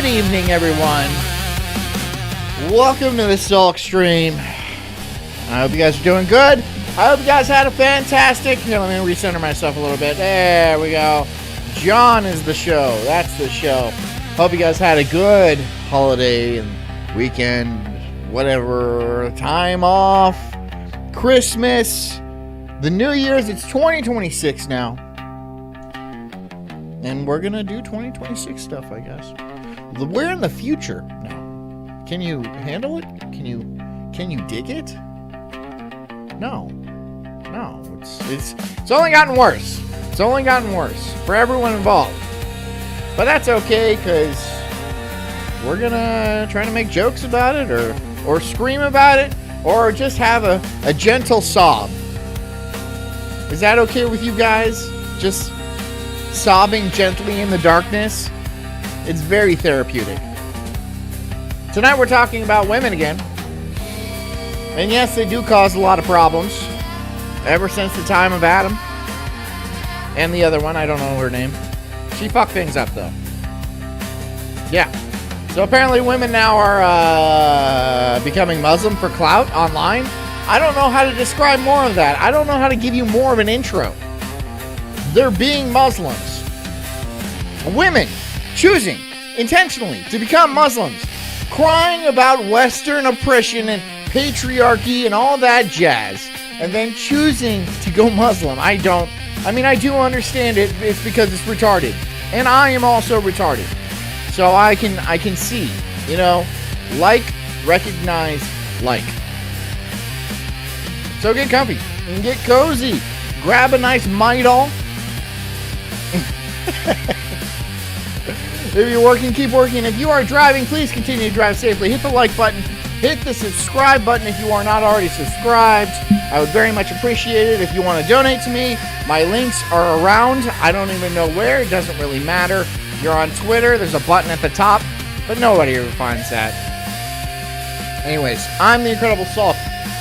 Good evening, everyone. Welcome to the Sulk stream. I hope you guys are doing good. I hope you guys had a fantastic... Here, let me recenter myself a little bit. There we go. John is the show. That's the show. Hope you guys had a good holiday and weekend, whatever, time off, Christmas, the New Year's. It's 2026 now. And we're going to do 2026 stuff, I guess. We're in the future now. Can you handle it? Can you dig it? No. It's only gotten worse. It's only gotten worse for everyone involved. But that's okay, because we're going to try to make jokes about it or scream about it or just have a gentle sob. Is that okay with you guys? Just sobbing gently in the darkness. It's very therapeutic. Tonight we're talking about women again. And yes, they do cause a lot of problems. Ever since the time of Adam. And the other one, I don't know her name. She fucked things up though. Yeah. So apparently women now are becoming Muslim for clout online. I don't know how to describe more of that. I don't know how to give you more of an intro. They're being Muslims. Women choosing intentionally to become Muslims, crying about Western oppression and patriarchy and all that jazz, and then choosing to go Muslim. I do understand it. It's because it's retarded, and I am also retarded. So I can see, like, recognize, like. So get comfy and get cozy. Grab a nice Midol. If you're working, keep working. If you are driving, please continue to drive safely. Hit the like button. Hit the subscribe button if you are not already subscribed. I would very much appreciate it. If you want to donate to me, my links are around. I don't even know where. It doesn't really matter. If you're on Twitter, there's a button at the top, but nobody ever finds that. Anyways, I'm the Incredible Sulk.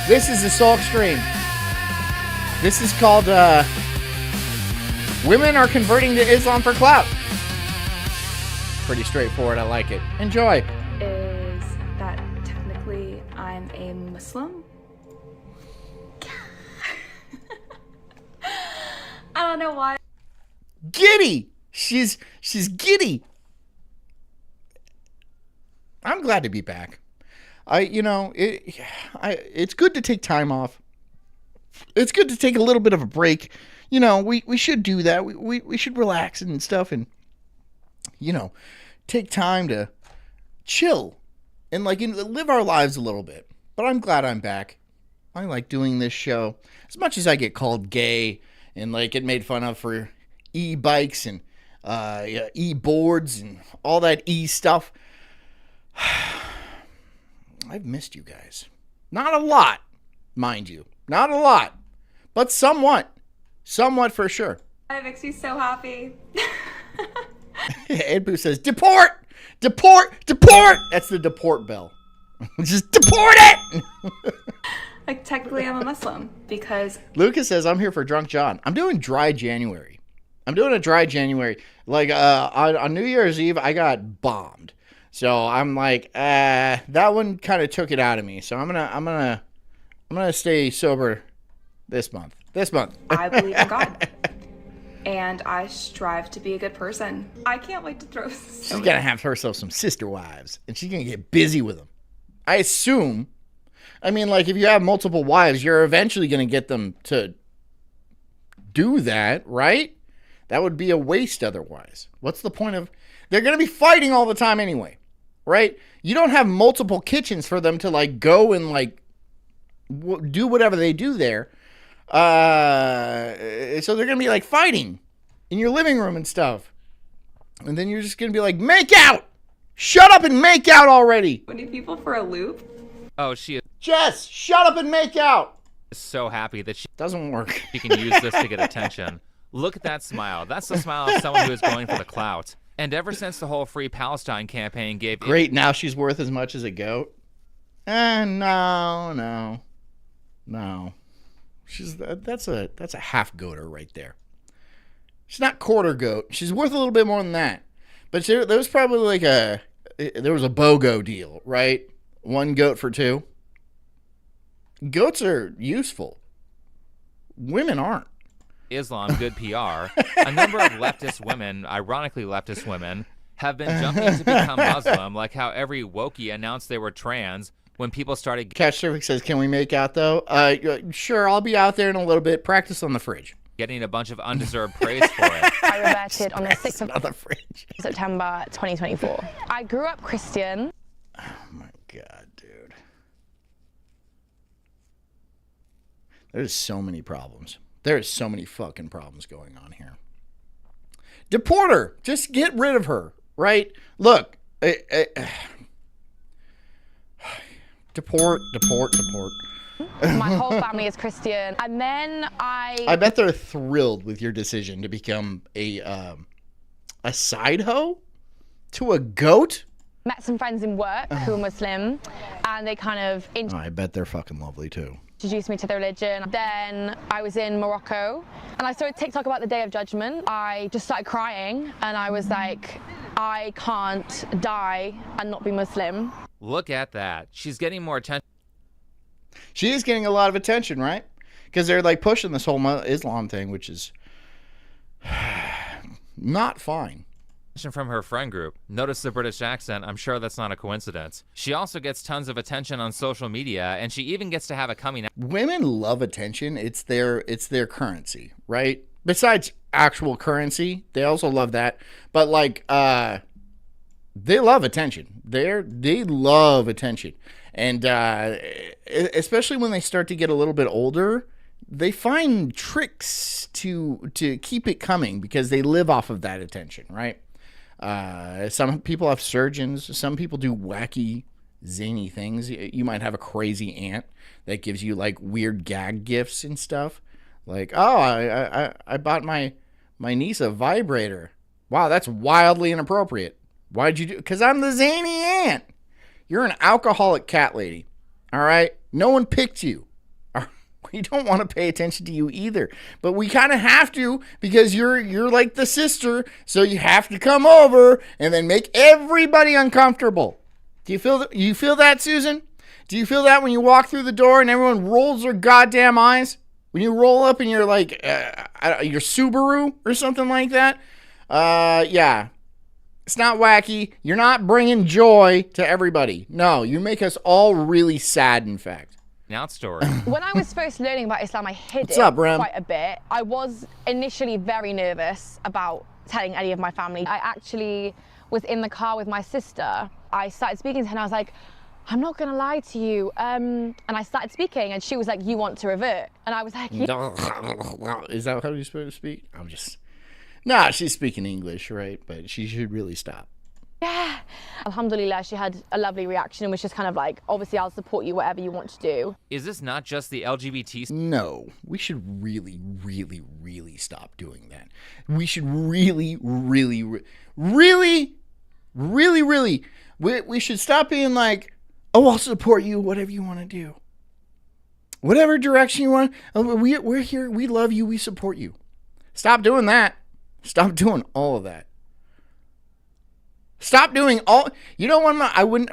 This is the Sulk stream. This is called, Women Are Converting to Islam for Clout. Pretty straightforward. I like it. Enjoy. Is that technically I'm a Muslim? I don't know why. Giddy. She's giddy. I'm glad to be back. It's good to take time off. It's good to take a little bit of a break. We should do that. We should relax and stuff and, take time to chill and live our lives a little bit. But I'm glad I'm back. I like doing this show. As much as I get called gay and get made fun of for e-bikes and e-boards and all that e-stuff, I've missed you guys. Not a lot, mind you. Not a lot, but somewhat. Somewhat for sure. It makes me so happy. Ed Boo says, deport! Deport! Deport! That's the deport bell. Just deport it! Technically I'm a Muslim because... Lucas says, I'm here for Drunk John. I'm doing dry January. I'm doing a dry January. On New Year's Eve, I got bombed. So I'm that one kind of took it out of me. So I'm gonna stay sober this month. I believe in God. And I strive to be a good person. I can't wait to throw... She's going to have herself some sister wives, and she's going to get busy with them. I assume. If you have multiple wives, you're eventually going to get them to do that, right? That would be a waste otherwise. What's the point of... They're going to be fighting all the time anyway, right? You don't have multiple kitchens for them to, go and, do whatever they do there. So they're gonna be fighting in your living room and stuff, and then you're just gonna be make out. Shut up and make out already. 20 people for a loop. Oh, she is Jess, shut up and make out. so happy that she Doesn't work. can use this to get attention. Look at that smile. That's the smile of someone who is going for the clout. And ever since the whole Free Palestine campaign gave... Great, now she's worth as much as a goat. No. That's a half goater right there. She's not quarter goat. She's worth a little bit more than that. But there was probably there was a BOGO deal, right? 1 goat for 2. Goats are useful. Women aren't. Islam good PR, a number of leftist women, ironically leftist women, have been jumping to become Muslim, like how every wokie announced they were trans when people started. Catch Surfing says, can we make out, though? Sure, I'll be out there in a little bit. Practice on the fridge. Getting a bunch of undeserved praise for it. I reverted on the 6th of the fridge. September 2024. I grew up Christian. Oh, my God, dude. There's so many problems. There's so many fucking problems going on here. Deport her. Just get rid of her, right? Look. Deport. My whole family is Christian. And then I bet they're thrilled with your decision to become a side hoe to a goat. Met some friends in work who are Muslim, and they kind of I bet they're fucking lovely too. Introduced me to their religion. Then I was in Morocco, and I saw a TikTok about the Day of Judgment. I just started crying, and I was like, I can't die and not be Muslim. Look at that. She's getting more attention. She is getting a lot of attention, right? Because they're like pushing this whole Islam thing, which is not fine. From her friend group. Notice the British accent. I'm sure that's not a coincidence. She also gets tons of attention on social media, and she even gets to have a coming out. Women love attention. It's their currency, right? Besides actual currency, they also love that. But like, they love attention. They love attention, and especially when they start to get a little bit older, they find tricks to keep it coming because they live off of that attention, right? Some people have surgeons. Some people do wacky, zany things. You might have a crazy aunt that gives you like weird gag gifts and stuff. Like, oh, I bought my niece a vibrator. Wow, that's wildly inappropriate. Why'd you do? Because I'm the zany aunt. You're an alcoholic cat lady. All right? No one picked you. We don't want to pay attention to you either, but we kind of have to because you're like the sister, so you have to come over and then make everybody uncomfortable. Do you feel that? You feel that, Susan? Do you feel that when you walk through the door and everyone rolls their goddamn eyes? When you roll up and you're like your Subaru or something like that? Yeah. It's not wacky. You're not bringing joy to everybody. No, you make us all really sad, in fact. Out story. When I was first learning about Islam, I hid What's up, Rem? quite a bit. I was initially very nervous about telling any of my family. I actually was in the car with my sister. I started speaking to her and I was like, I'm not going to lie to you. And I started speaking and she was like, you want to revert? And I was like, Is that how you're supposed to speak? Nah, she's speaking English, right? But she should really stop. yeah. Alhamdulillah, she had a lovely reaction and was just kind of like, obviously I'll support you whatever you want to do. Is this not just the LGBT? No, we should really, really, really stop doing that. We should really, we should stop being like, oh, I'll support you, whatever you want to do. Whatever direction you want. We're here. We love you. We support you. Stop doing that. Stop doing all of that. Stop doing all. You know when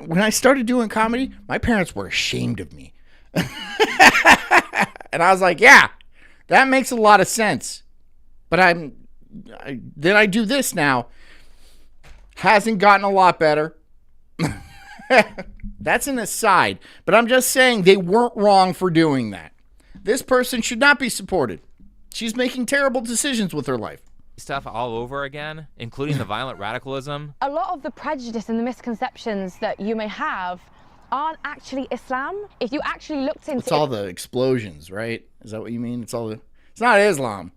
when I started doing comedy, my parents were ashamed of me, and I was like, yeah, that makes a lot of sense. But then I do this now. Hasn't gotten a lot better. That's an aside, but I'm just saying they weren't wrong for doing that. This person should not be supported. She's making terrible decisions with her life. Stuff all over again, including the violent radicalism. A lot of the prejudice and the misconceptions that you may have aren't actually Islam. If you actually looked into it's all the explosions, right? Is that what you mean? It's not Islam.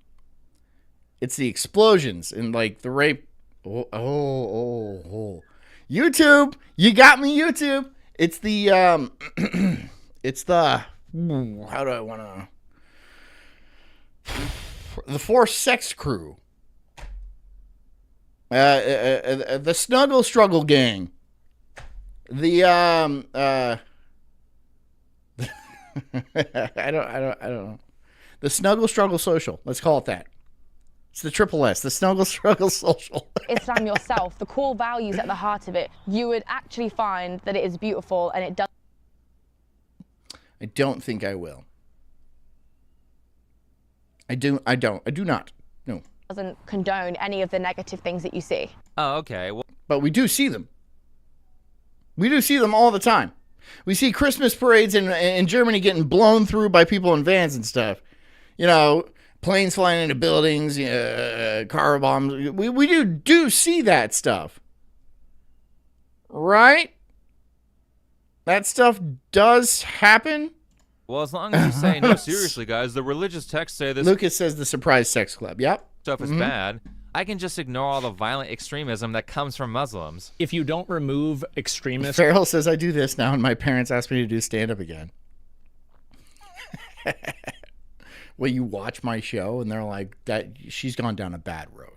It's the explosions and like the rape. Oh. YouTube, you got me, YouTube. It's the how do I want to? The forced sex crew. The Snuggle Struggle Gang. The I don't know. The Snuggle Struggle Social. Let's call it that. It's the triple S, the Snuggle Struggle Social. Islam yourself, the core values at the heart of it, you would actually find that it is beautiful and it I don't think I will. I do not. No. doesn't condone any of the negative things that you see. Oh, okay. Well, But we do see them. We do see them all the time. We see Christmas parades in Germany getting blown through by people in vans and stuff. You know, planes flying into buildings, car bombs. We do see that stuff. Right? That stuff does happen. well, as long as you say, no, seriously, guys, the religious texts say this Lucas says the surprise sex club. Yep. stuff is bad, I can just ignore all the violent extremism that comes from Muslims. If you don't remove extremists, Farrell says I do this now, and my parents asked me to do stand-up again. Well, you watch my show, and they're like, "That she's gone down a bad road."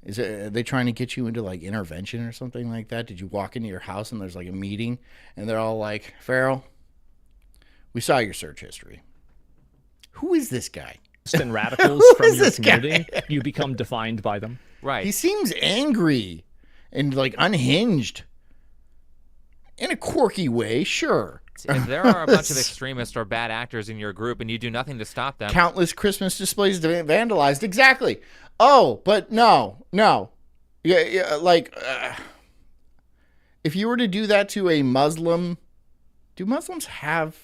Are they trying to get you into like intervention or something like that? Did you walk into your house and there's like a meeting, and they're all like, "Farrell, we saw your search history. Who is this guy?" and radicals Who from is your this guy? community, you become defined by them. Right. He seems angry and like unhinged in a quirky way, sure. If there are a bunch of extremists or bad actors in your group and you do nothing to stop them, Countless Christmas displays vandalized. Exactly. Oh, but no. Yeah, like, if you were to do that to a Muslim, do Muslims have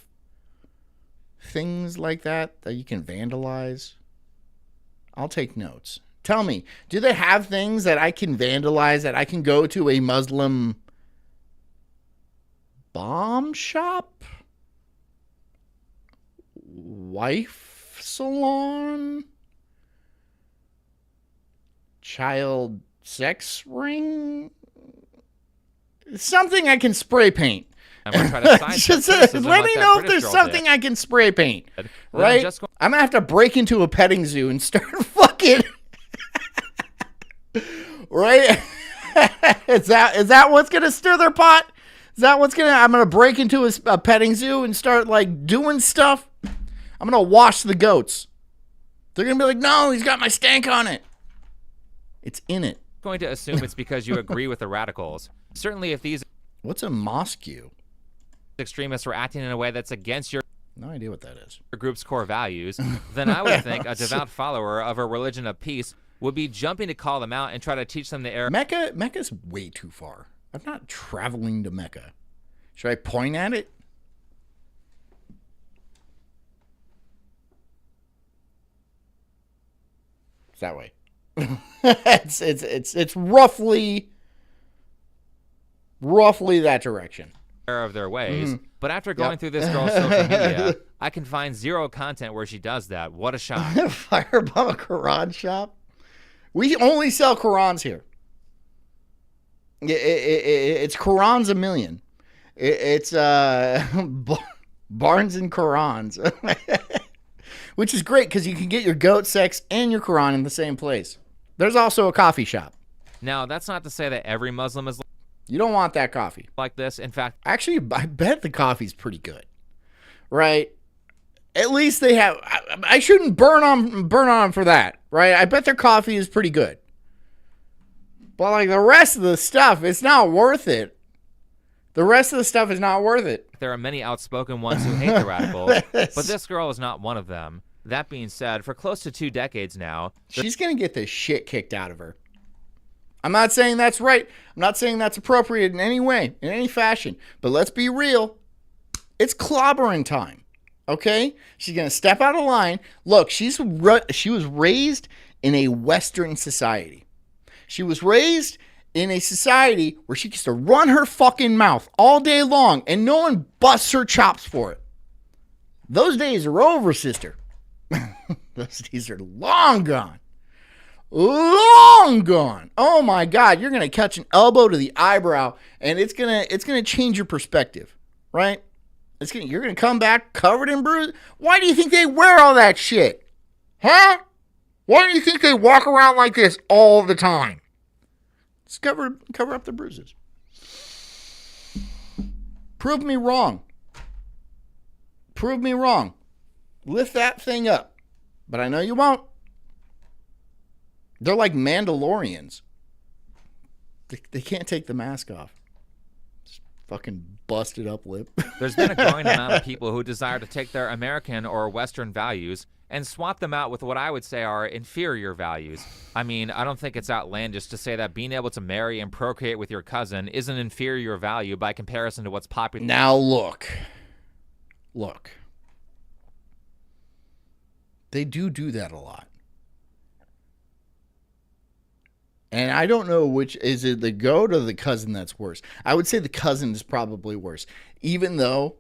things like that you can vandalize? I'll take notes. Tell me, do they have things that I can vandalize, that I can go to a Muslim bomb shop? Wife salon? Child sex ring? Something I can spray paint. I'm gonna try to sidestep Just, criticism let like me that know if British there's girl something did. I can spray paint. Then Right? I'm gonna have to break into a petting zoo and start fucking. Right? Is that what's gonna stir their pot? Is that what's gonna? I'm gonna break into a petting zoo and start like doing stuff. I'm gonna wash the goats. They're gonna be like, "No, he's got my stank on it." It's in it. going to assume it's because you agree with the radicals. Certainly, if these What's a mosque? extremists were acting in a way that's against your No idea what that is. group's core values, then I would think a devout follower of a religion of peace would be jumping to call them out and try to teach them the error. Mecca's way too far. I'm not traveling to Mecca. Should I point at it? It's that way. it's roughly that direction. Of their ways, but after going through this girl's social media, I can find zero content where she does that. What a shock. Firebomb a Quran shop. We only sell Qurans here. It's Qurans a million. It's Barnes and Qurans, which is great because you can get your goat sex and your Quran in the same place. There's also a coffee shop. Now, that's not to say that every Muslim is You don't want that coffee. like this. In fact, Actually, I bet the coffee's pretty good, right? At least they have. I shouldn't burn on them for that, right? I bet their coffee is pretty good, but like the rest of the stuff, it's not worth it. The rest of the stuff is not worth it. there are many outspoken ones who hate the radicals, but this girl is not one of them. That being said, for close to 2 decades now, She's gonna get the shit kicked out of her. I'm not saying that's right. I'm not saying that's appropriate in any way, in any fashion. But let's be real. It's clobbering time. Okay? She's going to step out of line. Look, she was raised in a Western society. She was raised in a society where she gets to run her fucking mouth all day long and no one busts her chops for it. Those days are over, sister. Those days are long gone. Long gone. Oh my God, you're gonna catch an elbow to the eyebrow, and it's gonna change your perspective, right? You're gonna come back covered in bruises. Why do you think they wear all that shit? Huh? Why do you think they walk around like this all the time? Just cover up the bruises. Prove me wrong. Prove me wrong. Lift that thing up. But I know you won't. They're like Mandalorians. They can't take the mask off. Just fucking busted up lip. There's been a growing amount of people who desire to take their American or Western values and swap them out with what I would say are inferior values. I mean, I don't think it's outlandish to say that being able to marry and procreate with your cousin is an inferior value by comparison to what's popular. Now look. They do that a lot. And I don't know which, is it the goat or the cousin that's worse? I would say the cousin is probably worse. Even though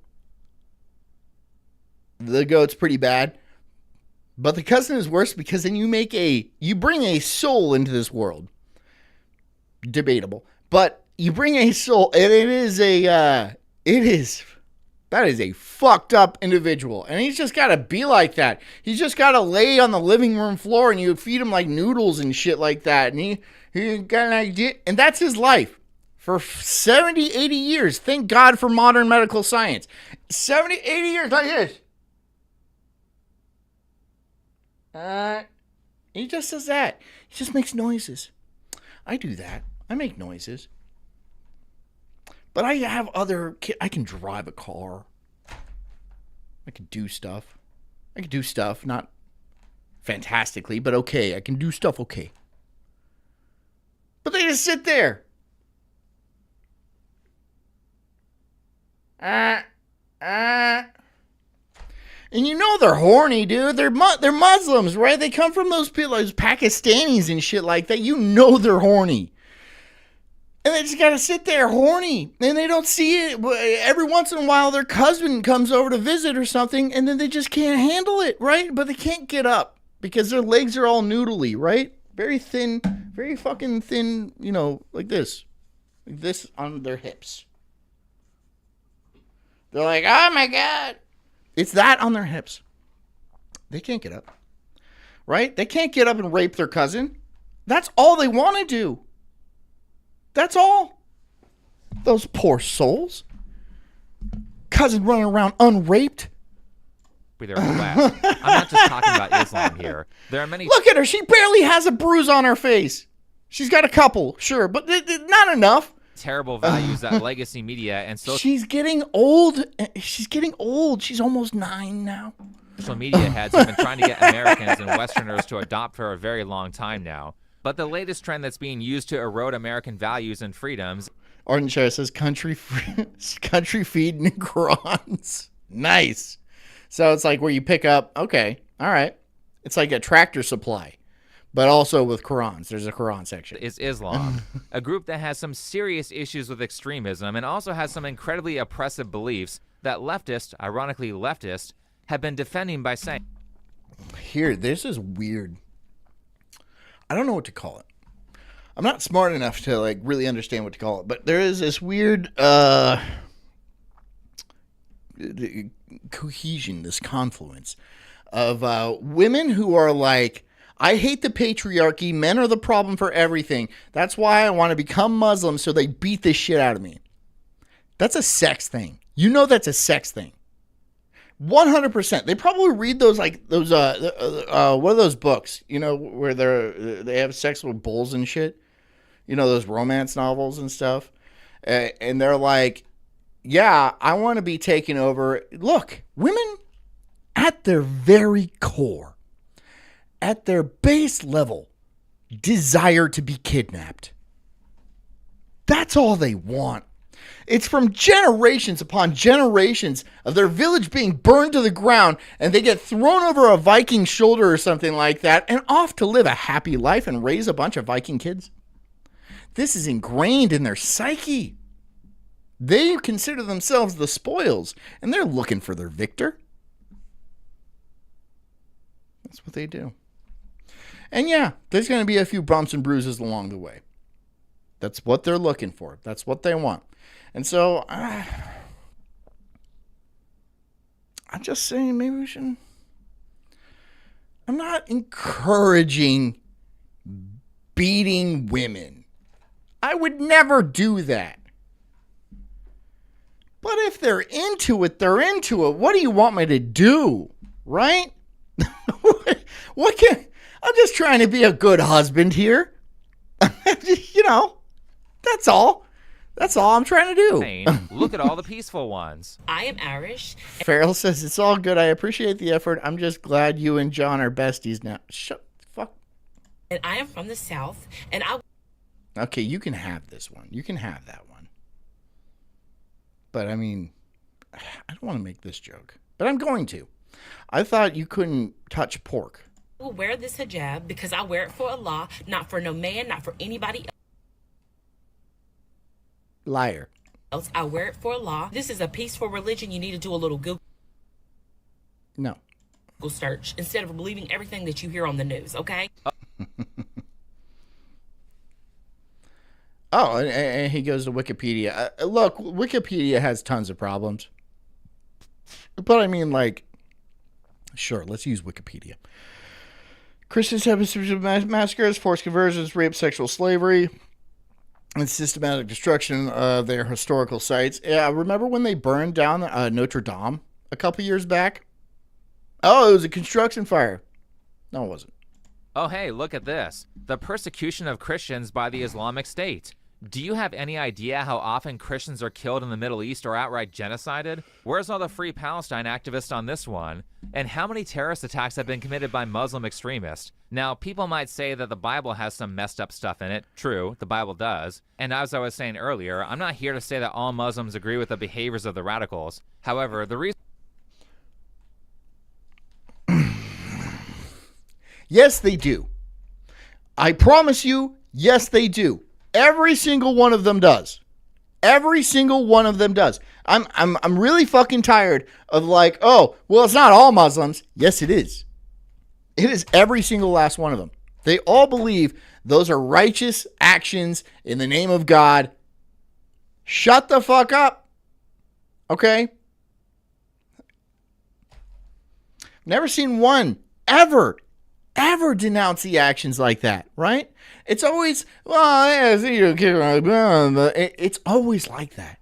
the goat's pretty bad. But the cousin is worse because then you bring a soul into this world. Debatable. But you bring a soul, and that is a fucked up individual. And he's just got to be like that. He's just got to lay on the living room floor and you feed him like noodles and shit like that. And he got an idea. And that's his life. For 70, 80 years. Thank God for modern medical science. 70, 80 years like this. He just does that. He just makes noises. I do that. I make noises. But I have I can drive a car. I can do stuff. Not fantastically, but okay. I can do stuff okay. But they just sit there. And you know they're horny, dude. They're Muslims, right? They come from those people, those Pakistanis and shit like that. You know they're horny. And they just got to sit there horny. And they don't see it. Every once in a while, their cousin comes over to visit or something. And then they just can't handle it, right? But they can't get up because their legs are all noodly, right? Very thin, very fucking thin, like this. Like this on their hips. They're like, oh my God. It's that on their hips. They can't get up. Right? They can't get up and rape their cousin. That's all they want to do. That's all. Those poor souls. Cousin running around unraped. Be there for last. I'm not just talking about Islam here. There are many. Look at her. She barely has a bruise on her face. She's got a couple, sure, but not enough. Terrible values that legacy media and She's getting old. She's almost 9 now. social media heads have been trying to get Americans and Westerners to adopt for a very long time now. But the latest trend that's being used to erode American values and freedoms. Arden Shire says country feed and Qurans. Nice. So it's like where you pick up, okay, all right. It's like a Tractor Supply, but also with Qurans. There's a Quran section. Is Islam, a group that has some serious issues with extremism and also has some incredibly oppressive beliefs that leftists, ironically leftists, have been defending by saying. Here, this is weird. I don't know what to call it. I'm not smart enough to like really understand what to call it, but there is this weird cohesion, this confluence of women who are like, I hate the patriarchy. Men are the problem for everything. That's why I want to become Muslim, so they beat the shit out of me. That's a sex thing. You know that's a sex thing. 100%. They probably read those what are those books? You know, where they have sex with bulls and shit. You know, those romance novels and stuff. And they're like, yeah, I want to be taken over. Look, women at their very core, at their base level, desire to be kidnapped. That's all they want. It's from generations upon generations of their village being burned to the ground, and they get thrown over a Viking shoulder or something like that and off to live a happy life and raise a bunch of Viking kids. This is ingrained in their psyche. They consider themselves the spoils, and they're looking for their victor. That's what they do. And yeah, there's going to be a few bumps and bruises along the way. That's what they're looking for. That's what they want. And so, I'm just saying maybe we shouldn't. I'm not encouraging beating women. I would never do that. But if they're into it, they're into it. What do you want me to do? Right? What can... I'm just trying to be a good husband here. You know, that's all. That's all I'm trying to do. Look at all the peaceful ones. I am Irish. Farrell says, it's all good. I appreciate the effort. I'm just glad you and John are besties now. Shut the fuck. And I am from the South. And I. Okay, you can have this one. You can have that one. But, I mean, I don't want to make this joke. But I'm going to. I thought you couldn't touch pork. will wear this hijab because I wear it for Allah, not for no man, not for anybody Liar. else. I wear it for Allah. This is a peaceful religion. You need to do a little Google No. search instead of believing everything that you hear on the news, okay? Oh, and he goes to Wikipedia. Look, Wikipedia has tons of problems. But I mean, like, sure, let's use Wikipedia. Christians have massacres, forced conversions, rape, sexual slavery, and systematic destruction of their historical sites. Yeah, remember when they burned down Notre Dame a couple years back? Oh, it was a construction fire. No, it wasn't. Oh, hey, look at this. The persecution of Christians by the Islamic State. Do you have any idea how often Christians are killed in the Middle East or outright genocided? Where's all the Free Palestine activists on this one? And how many terrorist attacks have been committed by Muslim extremists? Now, people might say that the Bible has some messed up stuff in it. True, the Bible does. And as I was saying earlier, I'm not here to say that all Muslims agree with the behaviors of the radicals. However, the reason... Yes, they do. I promise you, yes, they do. Every single one of them does. Every single one of them does. I'm really fucking tired of like, oh, well, it's not all Muslims. Yes, it is. It is every single last one of them. They all believe those are righteous actions in the name of God. Shut the fuck up. Okay? Never seen one ever denounce the actions like that, right? It's always, well, it's always like that,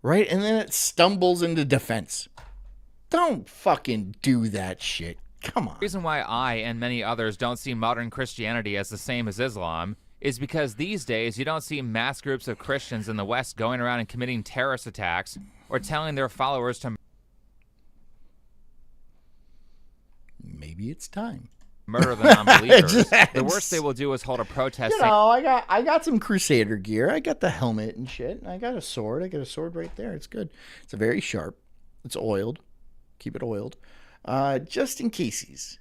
right? And then it stumbles into defense. Don't fucking do that shit. Come on. The reason why I and many others don't see modern Christianity as the same as Islam is because these days you don't see mass groups of Christians in the West going around and committing terrorist attacks or telling their followers to Maybe it's time. murder the non-believers. The worst they will do is hold a protest. You know, I got some Crusader gear. I got the helmet and shit. And I got a sword. I got a sword right there. It's good. It's a very sharp. It's oiled. Keep it oiled. Just in case.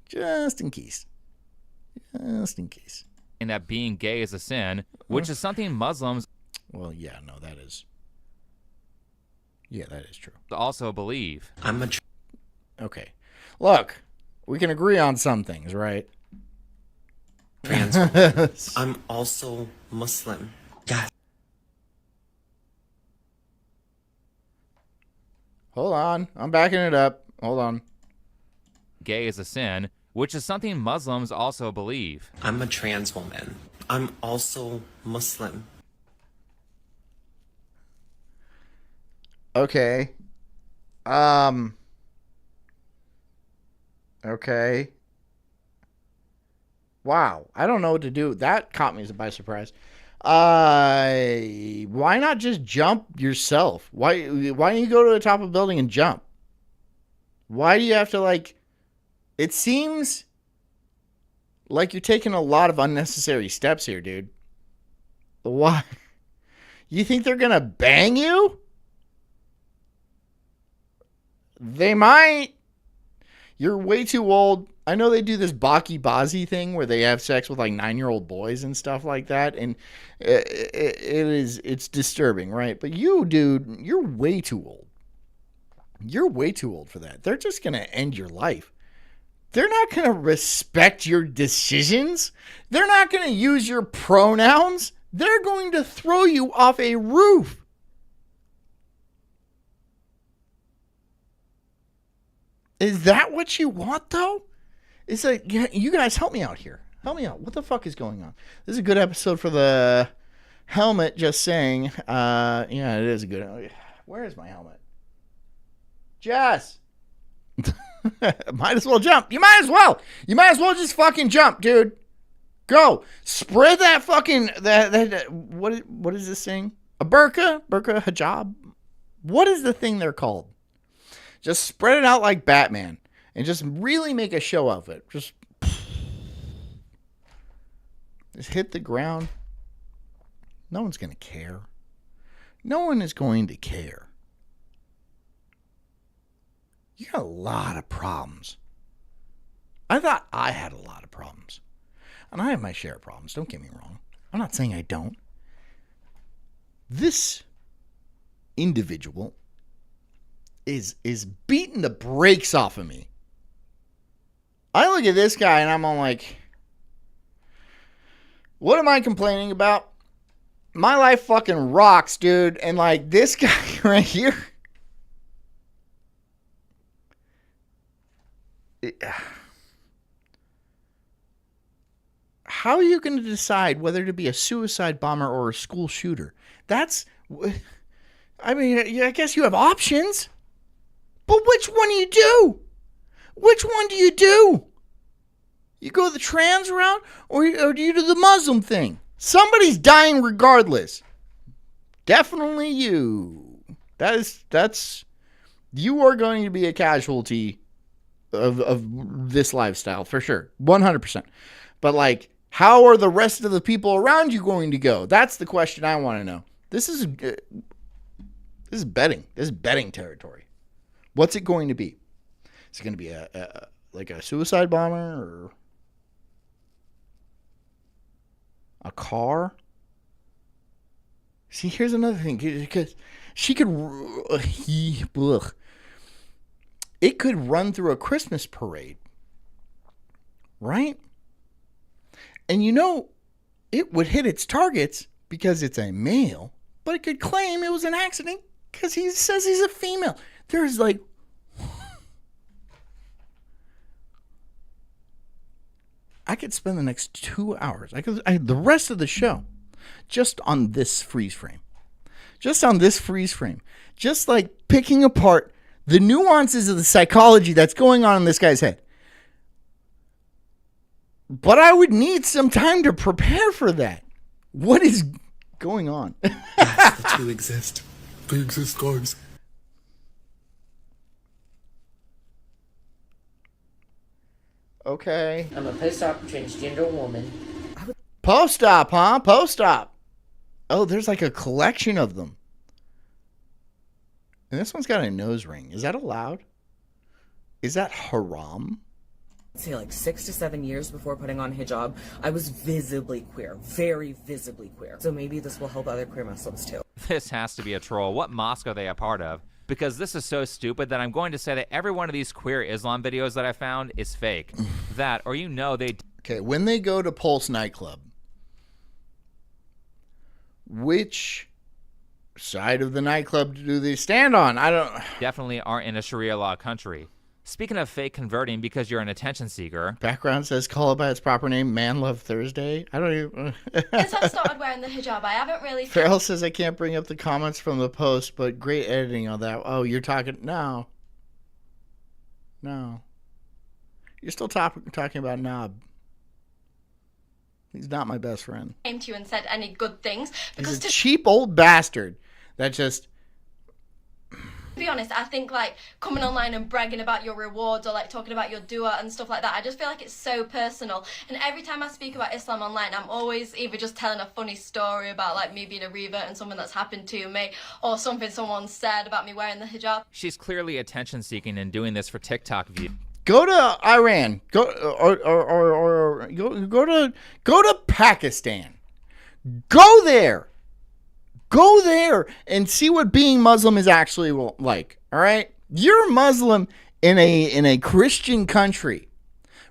Just in case. Just in case. saying that being gay is a sin, which is something Muslims Well, yeah, no, that is. Yeah, that is true. also believe. Okay. Look, we can agree on some things, right? Trans. I'm also Muslim. Yeah. Hold on. I'm backing it up. Hold on. Gay is a sin, which is something Muslims also believe. I'm a trans woman. I'm also Muslim. Okay. Okay. Wow. I don't know what to do. That caught me by surprise. Why not just jump yourself? Why don't you go to the top of a building and jump? Why do you have to, like, it seems like you're taking a lot of unnecessary steps here, dude. Why? You think they're gonna bang you? They might. You're way too old. I know they do this Baki Bazi thing where they have sex with like 9-year-old boys and stuff like that, and it's disturbing, right? But you, dude, you're way too old. You're way too old for that. They're just gonna end your life. They're not gonna respect your decisions. They're not gonna use your pronouns. They're going to throw you off a roof. Is that what you want, though? It's like, you guys help me out here. Help me out. What the fuck is going on? This is a good episode for the helmet, just saying. Yeah, it is a good. Where is my helmet? Jess! Might as well jump. You might as well. You might as well just fucking jump, dude. Go. Spread that fucking what is this thing? A burqa hijab. What is the thing they're called? Just spread it out like Batman and just really make a show of it. Just hit the ground. No one's going to care. No one is going to care. You got a lot of problems. I thought I had a lot of problems. And I have my share of problems. Don't get me wrong. I'm not saying I don't. This individual is beating the brakes off of me. I look at this guy and I'm all like, what am I complaining about? My life fucking rocks, dude. And like this guy right here. How are you going to decide whether to be a suicide bomber or a school shooter? I mean, I guess you have options. But which one do you do? Which one do you do? You go the trans route or do you do the Muslim thing? Somebody's dying regardless. Definitely you. That's you are going to be a casualty of this lifestyle for sure. 100%. But like, how are the rest of the people around you going to go? That's the question I want to know. This is betting. This is betting territory. What's it going to be? Is it going to be like a suicide bomber or a car? See, here's another thing. Because she could... It could run through a Christmas parade. Right? And you know, it would hit its targets because it's a male, but it could claim it was an accident because he says he's a female. There's like... I could spend the next 2 hours, the rest of the show, just on this freeze frame. Just on this freeze frame. Just like picking apart the nuances of the psychology that's going on in this guy's head. But I would need some time to prepare for that. What is going on? Yes, the two exist. They exist, guys. Okay. I'm a post-op transgender woman. Post-op, huh? Post-op. Oh, there's like a collection of them. And this one's got a nose ring. Is that allowed? Is that haram? Say like 6 to 7 years before putting on hijab, I was visibly queer, very visibly queer. So maybe this will help other queer Muslims too. This has to be a troll. What mosque are they a part of? Because this is so stupid that I'm going to say that every one of these queer Islam videos that I found is fake. That, or you know they... Okay, when they go to Pulse nightclub, which side of the nightclub do they stand on? I don't... definitely aren't in a Sharia law country. Speaking of fake converting because you're an attention seeker. Background says, call it by its proper name, Man Love Thursday. I don't even... Since I've started wearing the hijab, I haven't really... Farrell says, I can't bring up the comments from the post, but great editing on that. Oh, you're talking... No. You're still talking about Knob. He's not my best friend. Came to you and said any good things. Because He's a cheap old bastard that just... To be honest, I think like coming online and bragging about your rewards or like talking about your dua and stuff like that, I just feel like it's so personal. And every time I speak about Islam online, I'm always either just telling a funny story about like me being a revert and something that's happened to me, or something someone said about me wearing the hijab. She's clearly attention seeking and doing this for TikTok views. Go to Iran. Go to Pakistan. Go there. Go there and see what being Muslim is actually like. All right, you're Muslim in a Christian country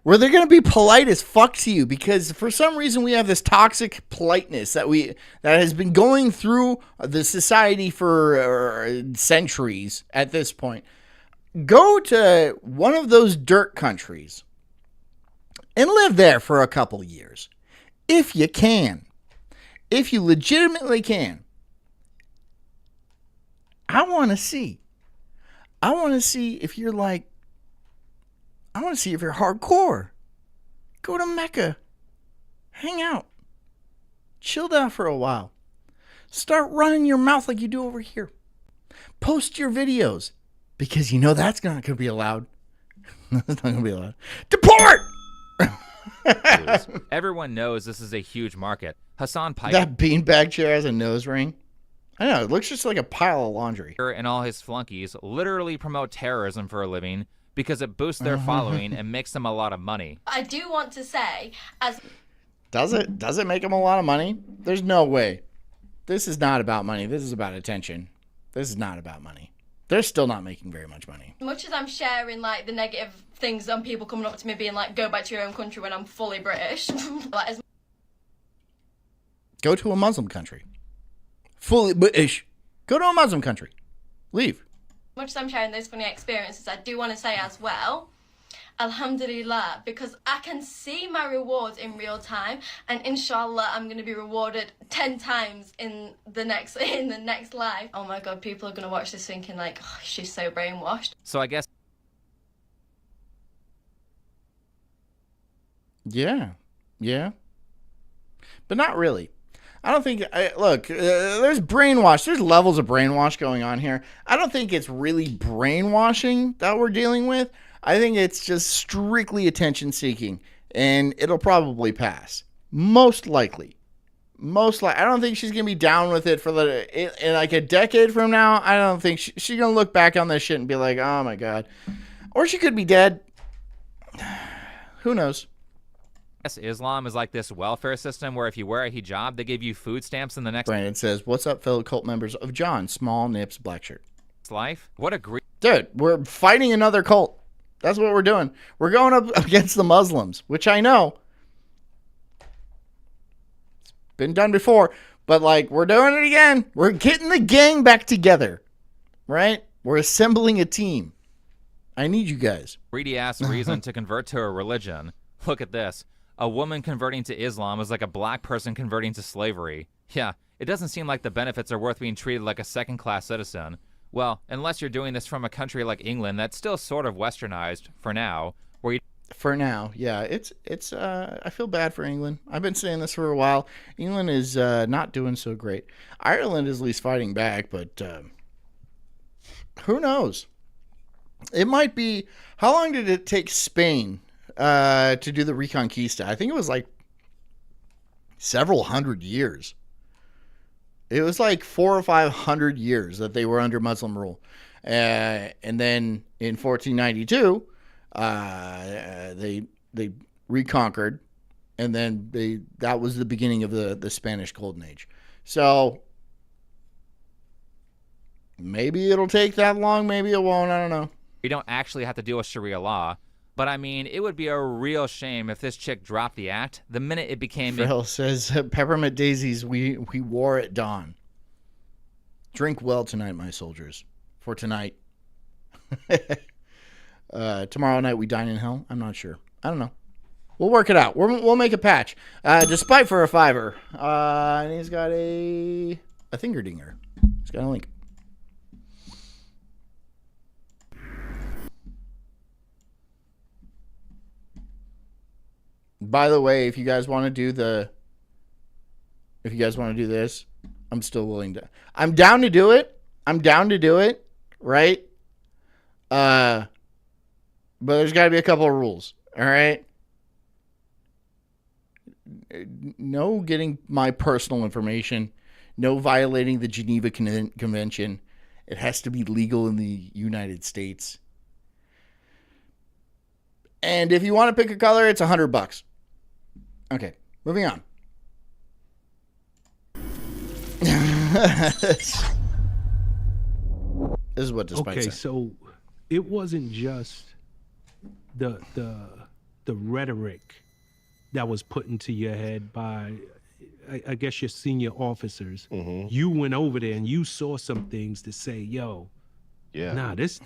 where they're gonna be polite as fuck to you because for some reason we have this toxic politeness that has been going through the society for centuries at this point. Go to one of those dirt countries and live there for a couple years if you can, if you legitimately can. I want to see if you're like, I want to see if you're hardcore. Go to Mecca. Hang out. Chill out for a while. Start running your mouth like you do over here. Post your videos. Because you know that's not going to be allowed. That's not going to be allowed. Deport! Everyone knows this is a huge market. Hassan Piker That beanbag chair has a nose ring. I know, it looks just like a pile of laundry. and all his flunkies literally promote terrorism for a living because it boosts their following and makes them a lot of money. I do want to say, as Does it? Does it make them a lot of money? There's no way. This is not about money. This is about attention. This is not about money. They're still not making very much money. much as I'm sharing like the negative things on people coming up to me being like, go back to your own country when I'm fully British, like as Go to a Muslim country. Fully British. Go to a Muslim country. Leave. much as I'm sharing those funny experiences, I do want to say as well, Alhamdulillah, because I can see my rewards in real time, and inshallah I'm going to be rewarded 10 times in the next life. Oh my god, people are going to watch this thinking like, oh, she's so brainwashed. So I guess Yeah. But not really. I don't think, look, there's brainwash. There's levels of brainwash going on here. I don't think it's really brainwashing that we're dealing with. I think it's just strictly attention seeking, and it'll probably pass. Most likely. I don't think she's going to be down with it for in like a decade from now. I don't think she's going to look back on this shit and be like, oh my God. Or she could be dead. Who knows? Islam is like this welfare system where if you wear a hijab, they give you food stamps in the next Brandon says, what's up, fellow cult members of John, Small Nips, Black Shirt? life. What a great Dude, we're fighting another cult. That's what we're doing. We're going up against the Muslims, which I know. It's been done before, but like, we're doing it again. We're getting the gang back together, right? We're assembling a team. I need you guys. greedy ass reason to convert to a religion. Look at this. A woman converting to Islam is like a black person converting to slavery. Yeah, it doesn't seem like the benefits are worth being treated like a second-class citizen. Well, unless you're doing this from a country like England that's still sort of westernized, for now, where you... For now, yeah. It's I feel bad for England. I've been saying this for a while. England is not doing so great. Ireland is at least fighting back, but who knows? It might be... How long did it take Spain to do the Reconquista? I think it was like several hundred years. It was like 400 or 500 years that they were under Muslim rule. And then in 1492, they reconquered, and then that was the beginning of the Spanish Golden Age. So maybe it'll take that long, maybe it won't, I don't know. We don't actually have to deal with Sharia law. But I mean, it would be a real shame if this chick dropped the act the minute it became... Phil says, peppermint daisies we wore at dawn. Drink well tonight, my soldiers. For tonight. Tomorrow night we dine in hell? I'm not sure. I don't know. We'll work it out. We'll make a patch. Despite for a $5. And he's got a finger-dinger. He's got a link. By the way, if you guys want to do this, I'm still willing to. I'm down to do it. Right? But there's got to be a couple of rules. All right? No getting my personal information. No violating the Geneva Convention. It has to be legal in the United States. And if you want to pick a color, it's $100. Okay, moving on. This is what Despite Okay, said. so it wasn't just the rhetoric that was put into your head by, I guess, your senior officers. You went over there and you saw some things to say, yo, nah, this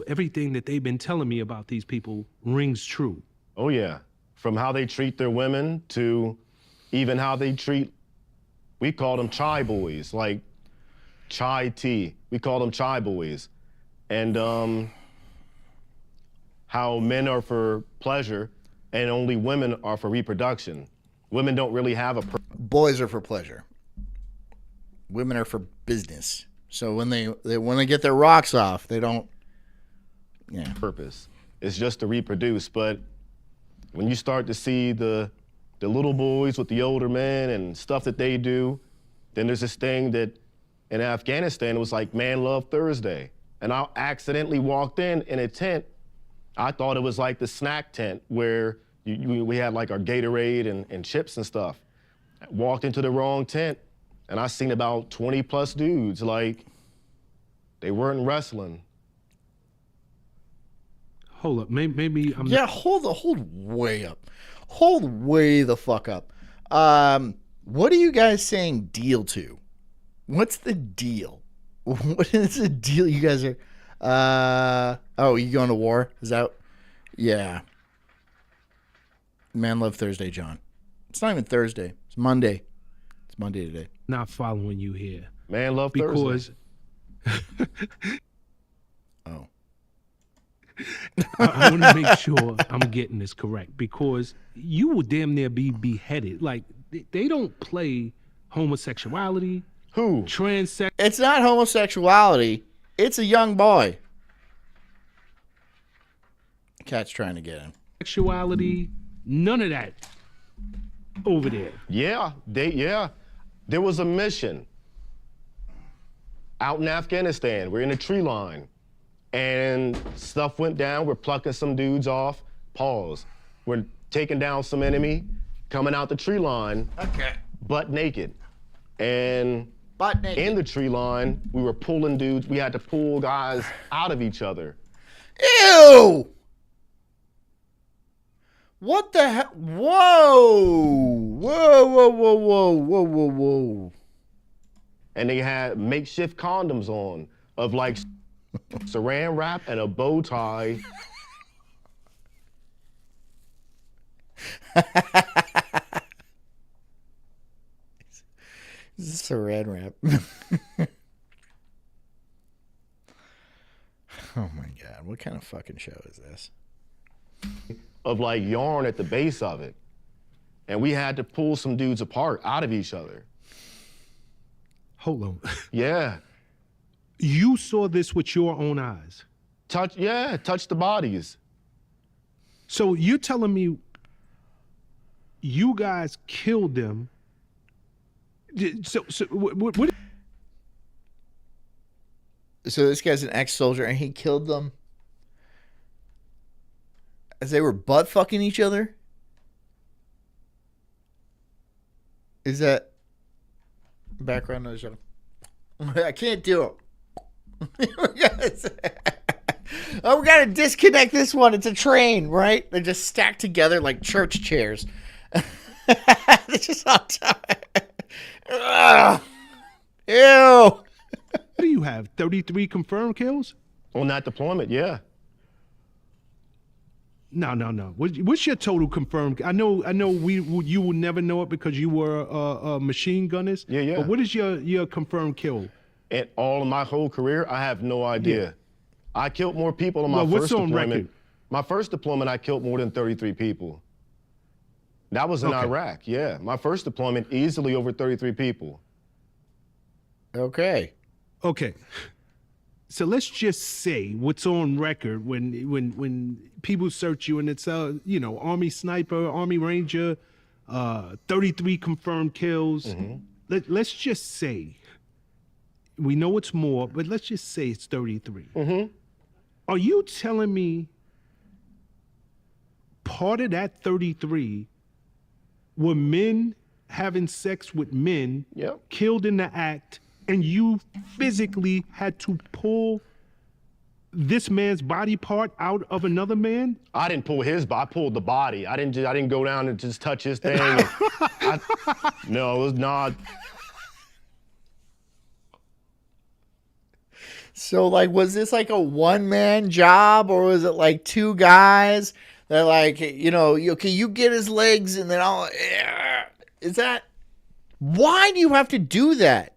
everything that they've been telling me about these people rings true. Oh yeah. From how they treat their women to even how they treat, we call them chai boys, like chai tea. We call them chai boys. And how men are for pleasure and only women are for reproduction. Women don't really have a Boys are for pleasure. Women are for business. So when they get their rocks off, they don't. Yeah. purpose. It's just to reproduce. But when you start to see the little boys with the older men and stuff that they do, then there's this thing that in Afghanistan, it was like Man Love Thursday. And I accidentally walked in a tent. I thought it was like the snack tent where we had like our Gatorade and chips and stuff. I walked into the wrong tent and I seen about 20 plus dudes, like they weren't wrestling. Hold up, maybe I'm Yeah, hold way up. Hold way the fuck up. What are you guys saying deal to? What's the deal? What is the deal you guys are you going to war? Is that yeah. Man Love Thursday, John. It's not even Thursday. It's Monday. It's Monday today. not following you here. Man Love because Thursday. Oh. I want to make sure I'm getting this correct, because you will damn near be beheaded. Like, they don't play homosexuality. Who? Transex. It's not homosexuality. It's a young boy. Cat's trying to get him. Sexuality. None of that over there. Yeah, there was a mission out in Afghanistan. We're in a tree line, and stuff went down. We're plucking some dudes off. Pause. We're taking down some enemy, coming out the tree line. Okay. Butt naked. And Butt naked. in the tree line, we were pulling dudes. We had to pull guys out of each other. Ew! What the hell? Whoa! Whoa, whoa, whoa, whoa, whoa, whoa, whoa. And they had makeshift condoms on of like saran wrap and a bow tie. Saran wrap. Oh my God, what kind of fucking show is this? Of like yarn at the base of it. And we had to pull some dudes apart out of each other. Hold on. Yeah. You saw this with your own eyes. Touch the bodies. So you're telling me you guys killed them. So what? So this guy's an ex-soldier and he killed them as they were butt fucking each other? Is that background noise? I can't do it. Oh, we gotta disconnect this one. It's a train, right? They're just stacked together like church chairs. They're just on top. Ugh. Ew. What do you have? 33 confirmed kills? On that deployment, yeah. No. What's your total confirmed? I know. You will never know it because you were a machine gunners. Yeah. But what is your confirmed kill? In all of my whole career, I have no idea. Yeah. I killed more people on my Well, what's first on deployment. record? My first deployment, I killed more than 33 people. That was in Okay. Iraq, yeah. My first deployment, easily over 33 people. Okay. So let's just say what's on record when people search you and it's Army sniper, Army Ranger, 33 confirmed kills. Mm-hmm. Let's just say, we know it's more, but let's just say it's 33. Mm-hmm. Are you telling me part of that 33 were men having sex with men, Yep. killed in the act, and you physically had to pull this man's body part out of another man? I didn't pull his body, I pulled the body. I didn't go down and just touch his thing. No, it was not. So, like, was this like a one-man job, or was it like two guys that, like, you get his legs and then I'll... Is that... Why do you have to do that?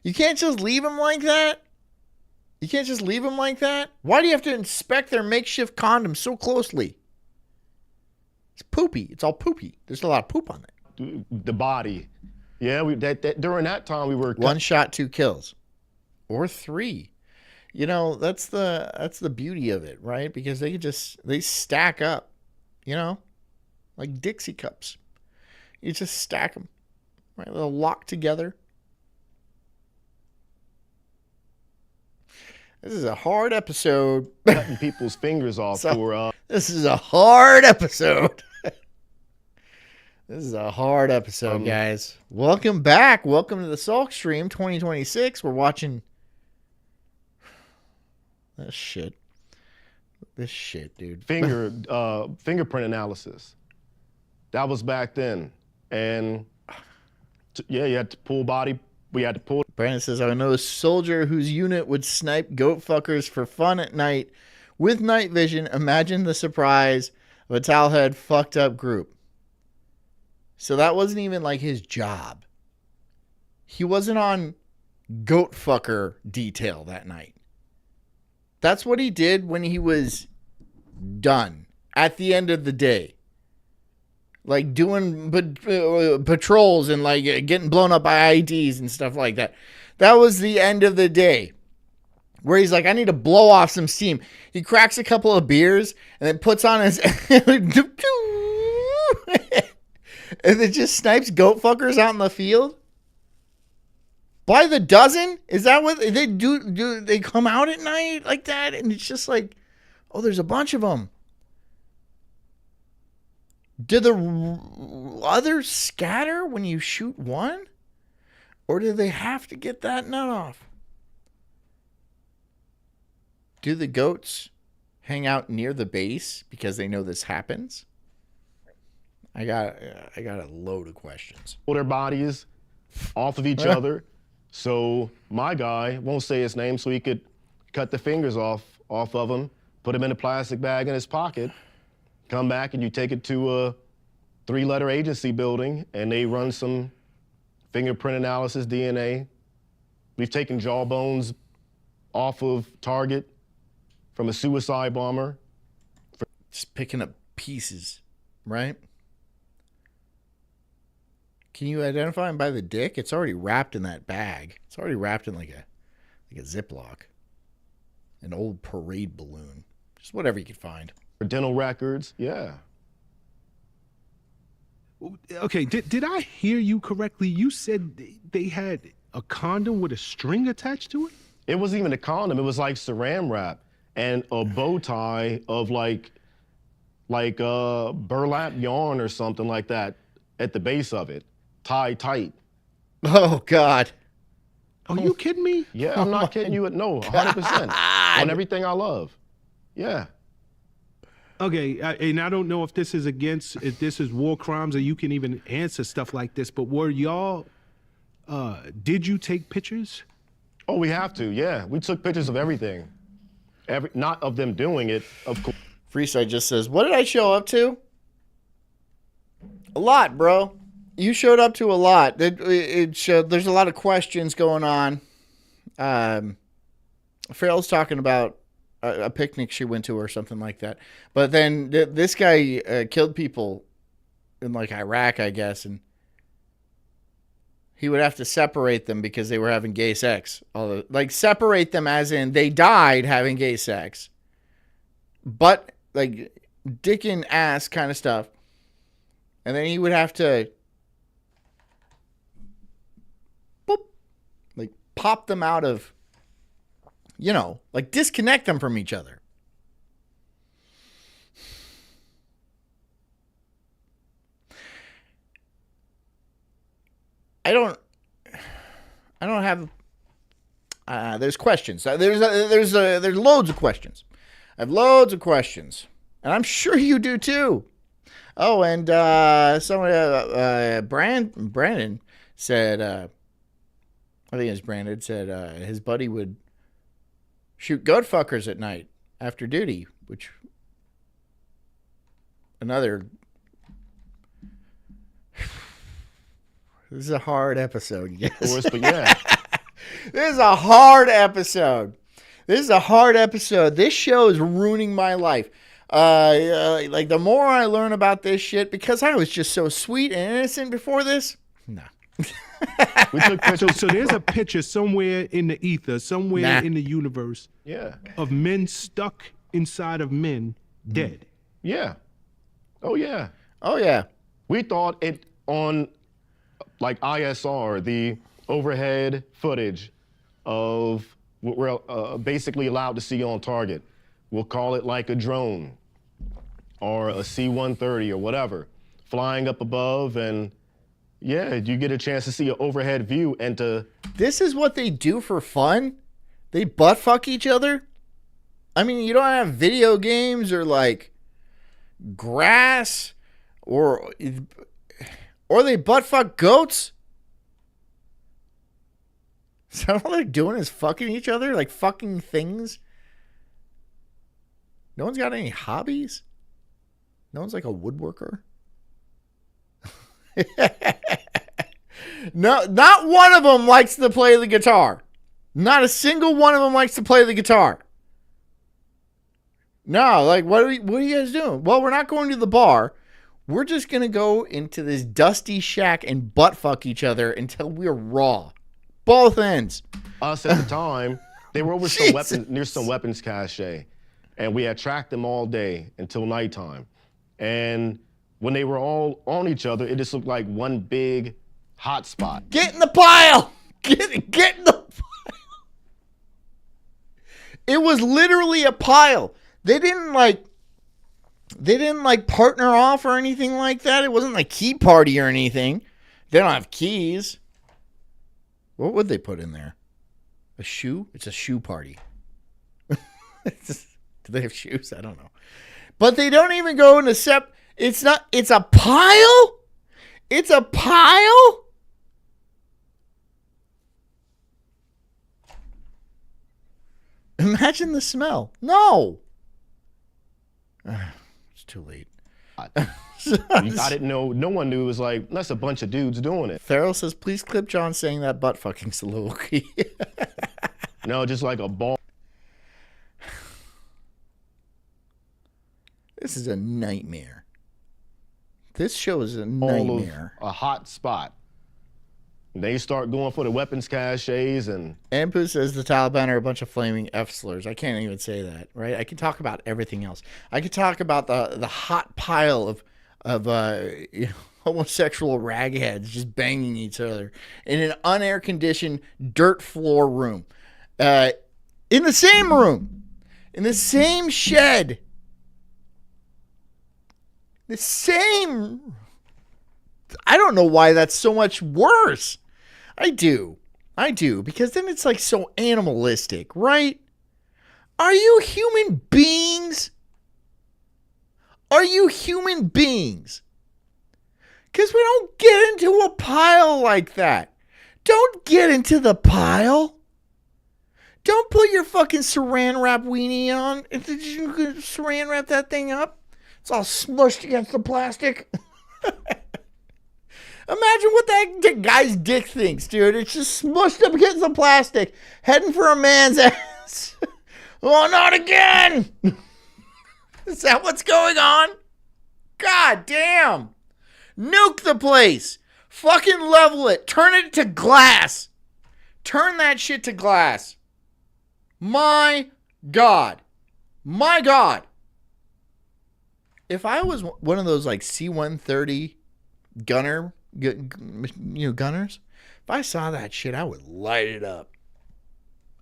You can't just leave him like that? You can't just leave them like that. Why do you have to inspect their makeshift condom so closely? It's poopy. It's all poopy. There's a lot of poop on it. The body. Yeah, during that time we were one shot, 2 kills, or 3. You know, that's the beauty of it, right? Because they stack up, you know, like Dixie cups. You just stack them, right? They'll lock together. This is a hard episode. Cutting people's fingers off This is a hard episode. This is a hard episode, guys. Welcome back. Welcome to the Sulk stream 2026. We're watching this shit. This shit, dude. Fingerprint analysis. That was back then. And yeah, you had to pull body. We had to pull. Brandon says, I know a soldier whose unit would snipe goat fuckers for fun at night with night vision. Imagine the surprise of a towelhead fucked up group. So that wasn't even like his job. He wasn't on goat fucker detail that night. That's what he did when he was done at the end of the day. Like doing patrols and like getting blown up by IEDs and stuff like that. That was the end of the day. Where he's like, I need to blow off some steam. He cracks a couple of beers and then puts on his... and then just snipes goat fuckers out in the field? By the dozen? Is that what they do? Do they come out at night like that? And it's just like, oh, there's a bunch of them. Do the others scatter when you shoot one? Or do they have to get that nut off? Do the goats hang out near the base because they know this happens? I got a load of questions. Pull their bodies off of each other. So my guy, won't say his name, so he could cut the fingers off of him, put them in a plastic bag in his pocket, come back and you take it to a 3-letter agency building and they run some fingerprint analysis, DNA. We've taken jawbones off of target from a suicide bomber. Just picking up pieces, right? Can you identify him by the dick? It's already wrapped in that bag. It's already wrapped in like a Ziploc. An old parade balloon. Just whatever you could find. For dental records, yeah. Okay, did I hear you correctly? You said they had a condom with a string attached to it? It wasn't even a condom. It was like saran wrap and a bow tie of like burlap yarn or something like that at the base of it. Tied tight. Oh, God. Are you kidding me? Yeah, I'm not kidding you. No, 100%. On everything I love. Yeah. Okay, and I don't know if this is war crimes or you can even answer stuff like this, but were y'all, did you take pictures? Oh, we have to, yeah. We took pictures of everything. Not of them doing it, of course. Freeside just says, what did I show up to? A lot, bro. You showed up to a lot. It showed there's a lot of questions going on. Farrell's talking about a picnic she went to or something like that. But then this guy killed people in like Iraq, I guess, and he would have to separate them because they were having gay sex. Like separate them as in they died having gay sex. But like dick and ass kind of stuff. And then he would have to pop them out of, you know, like disconnect them from each other. I don't have, there's questions. There's loads of questions. I have loads of questions. And I'm sure you do too. Oh, and Brandon said, I think it was Brandon said his buddy would shoot goat fuckers at night after duty, which another. This is a hard episode, yes. Of course, but yeah. This is a hard episode. This is a hard episode. This show is ruining my life. Like the more I learn about this shit, because I was just so sweet and innocent before this. No. We took pictures. So there's a picture somewhere in the ether, somewhere in the universe, of men stuck inside of men, dead. Yeah. Oh yeah. Oh yeah. We thought it on like ISR, the overhead footage of what we're basically allowed to see on target. We'll call it like a drone or a C-130 or whatever, flying up above, and yeah, you get a chance to see an overhead view and to... This is what they do for fun? They butt fuck each other? I mean, you don't have video games or like grass or they butt fuck goats? Is that all they're doing is fucking each other? Like fucking things? No one's got any hobbies? No one's like a woodworker? No, not one of them likes to play the guitar. Not a single one of them likes to play the guitar. No, like, what are you guys doing? Well, we're not going to the bar. We're just going to go into this dusty shack and butt fuck each other until we're raw. Both ends. Us at the time, they were over some weapons, near some weapons cache. And we had tracked them all day until nighttime. And when they were all on each other, it just looked like one big hot spot. Get in the pile! Get in the pile! It was literally a pile. They didn't partner off or anything like that. It wasn't like key party or anything. They don't have keys. What would they put in there? A shoe? It's a shoe party. Do they have shoes? I don't know. But they don't even go into it's a pile? It's a pile? Imagine the smell. No. It's too late. I didn't know. No one knew. It was like, that's a bunch of dudes doing it. Farrell says, please clip John saying that butt fucking soliloquy. No, just like a ball. This is a nightmare. This show is a nightmare. A hot spot. They start going for the weapons caches and... Ampu says the Taliban are a bunch of flaming F slurs. I can't even say that, right? I can talk about everything else. I could talk about the hot pile of homosexual ragheads just banging each other in an unair-conditioned dirt floor room. In the same room. In the same shed. The same... I don't know why that's so much worse. I do, because then it's like so animalistic, right? Are you human beings? Are you human beings? Because we don't get into a pile like that. Don't get into the pile. Don't put your fucking saran wrap weenie on. Did you saran wrap that thing up? It's all smushed against the plastic. Imagine what that guy's dick thinks, dude. It's just smushed up against the plastic, heading for a man's ass. Oh, not again! Is that what's going on? God damn. Nuke the place. Fucking level it. Turn it to glass. Turn that shit to glass. My God. My God. If I was one of those like C-130 gunners, if I saw that shit, I would light it up.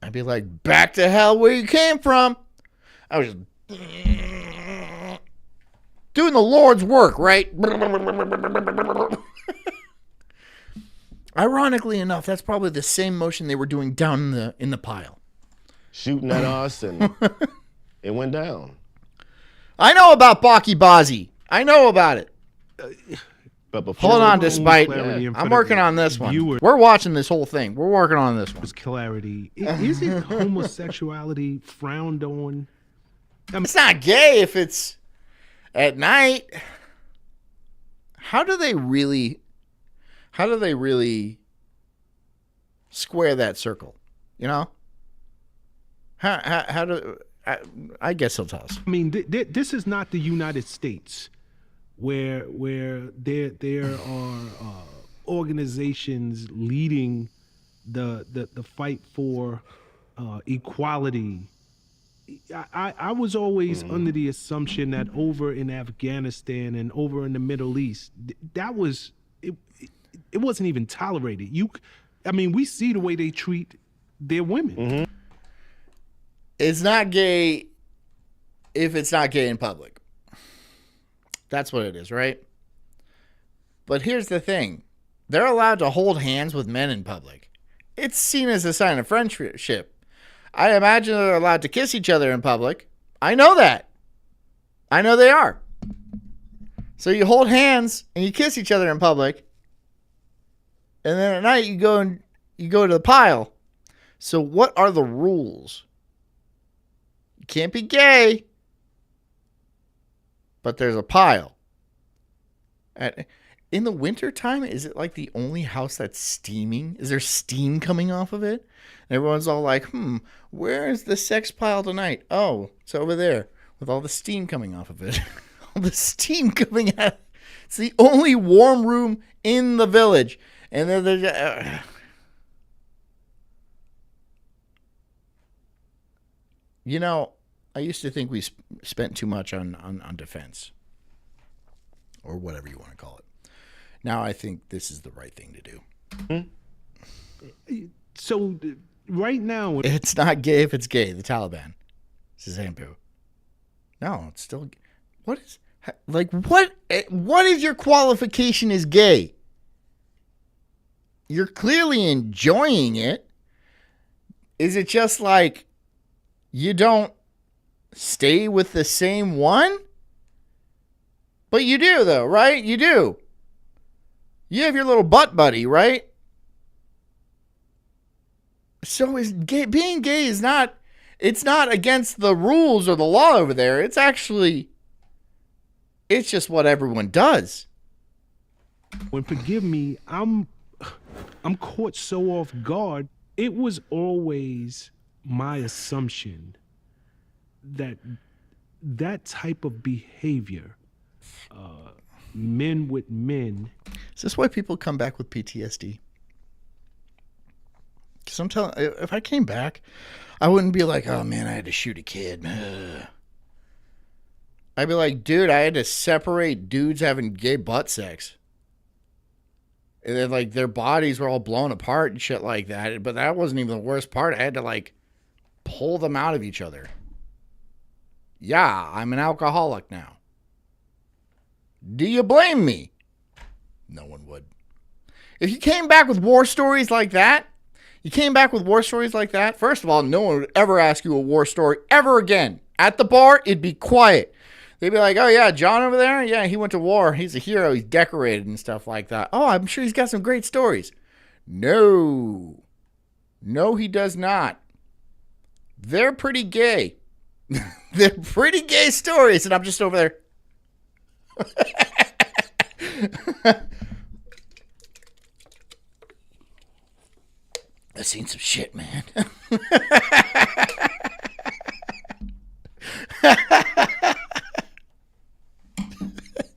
I'd be like, back to hell where you came from. I was just doing the Lord's work, right? Ironically enough, that's probably the same motion they were doing down in the pile. Shooting at us, and it went down. I know about Baki Bazi. I know about it. But before hold on, despite I'm working on this one. We're watching this whole thing. We're working on this one. Clarity. Isn't homosexuality frowned on? I mean, it's not gay if it's at night. How do they really square that circle? You know? How do I guess he'll tell us. I mean, this is not the United States, where there are organizations leading the fight for equality. I was always under the assumption that over in Afghanistan and over in the Middle East, that was it wasn't even tolerated. I mean, we see the way they treat their women. It's not gay if it's not gay in public. That's what it is, right? But here's the thing. They're allowed to hold hands with men in public. It's seen as a sign of friendship. I imagine they're allowed to kiss each other in public. I know that. I know they are. So you hold hands and you kiss each other in public. And then at night you go to the pile. So what are the rules? You can't be gay, but there's a pile. In the wintertime, is it like the only house that's steaming? Is there steam coming off of it? And everyone's all like, where is the sex pile tonight? Oh, it's over there with all the steam coming off of it. All the steam coming out. It's the only warm room in the village. And then there's... You know, I used to think we spent too much on defense. Or whatever you want to call it. Now I think this is the right thing to do. So right now... It's not gay if it's gay. The Taliban. This is Zampu. No, it's still... What is... Like, what is your qualification as gay? You're clearly enjoying it. Is it just like... You don't stay with the same one? But you do, though, right? You do. You have your little butt buddy, right? So being gay is not... It's not against the rules or the law over there. It's actually... It's just what everyone does. When forgive me, I'm caught so off guard. It was always... my assumption that type of behavior, men with men. Is this why people come back with PTSD? Because I'm telling, if I came back, I wouldn't be like, oh man, I had to shoot a kid. I'd be like, dude, I had to separate dudes having gay butt sex. And then like their bodies were all blown apart and shit like that. But that wasn't even the worst part. I had to like pull them out of each other. Yeah, I'm an alcoholic now. Do you blame me? No one would. If you came back with war stories like that, first of all, no one would ever ask you a war story ever again. At the bar, it'd be quiet. They'd be like, oh yeah, John over there? Yeah, he went to war. He's a hero. He's decorated and stuff like that. Oh, I'm sure he's got some great stories. No, he does not. They're pretty gay. They're pretty gay stories, and I'm just over there. I've seen some shit, man.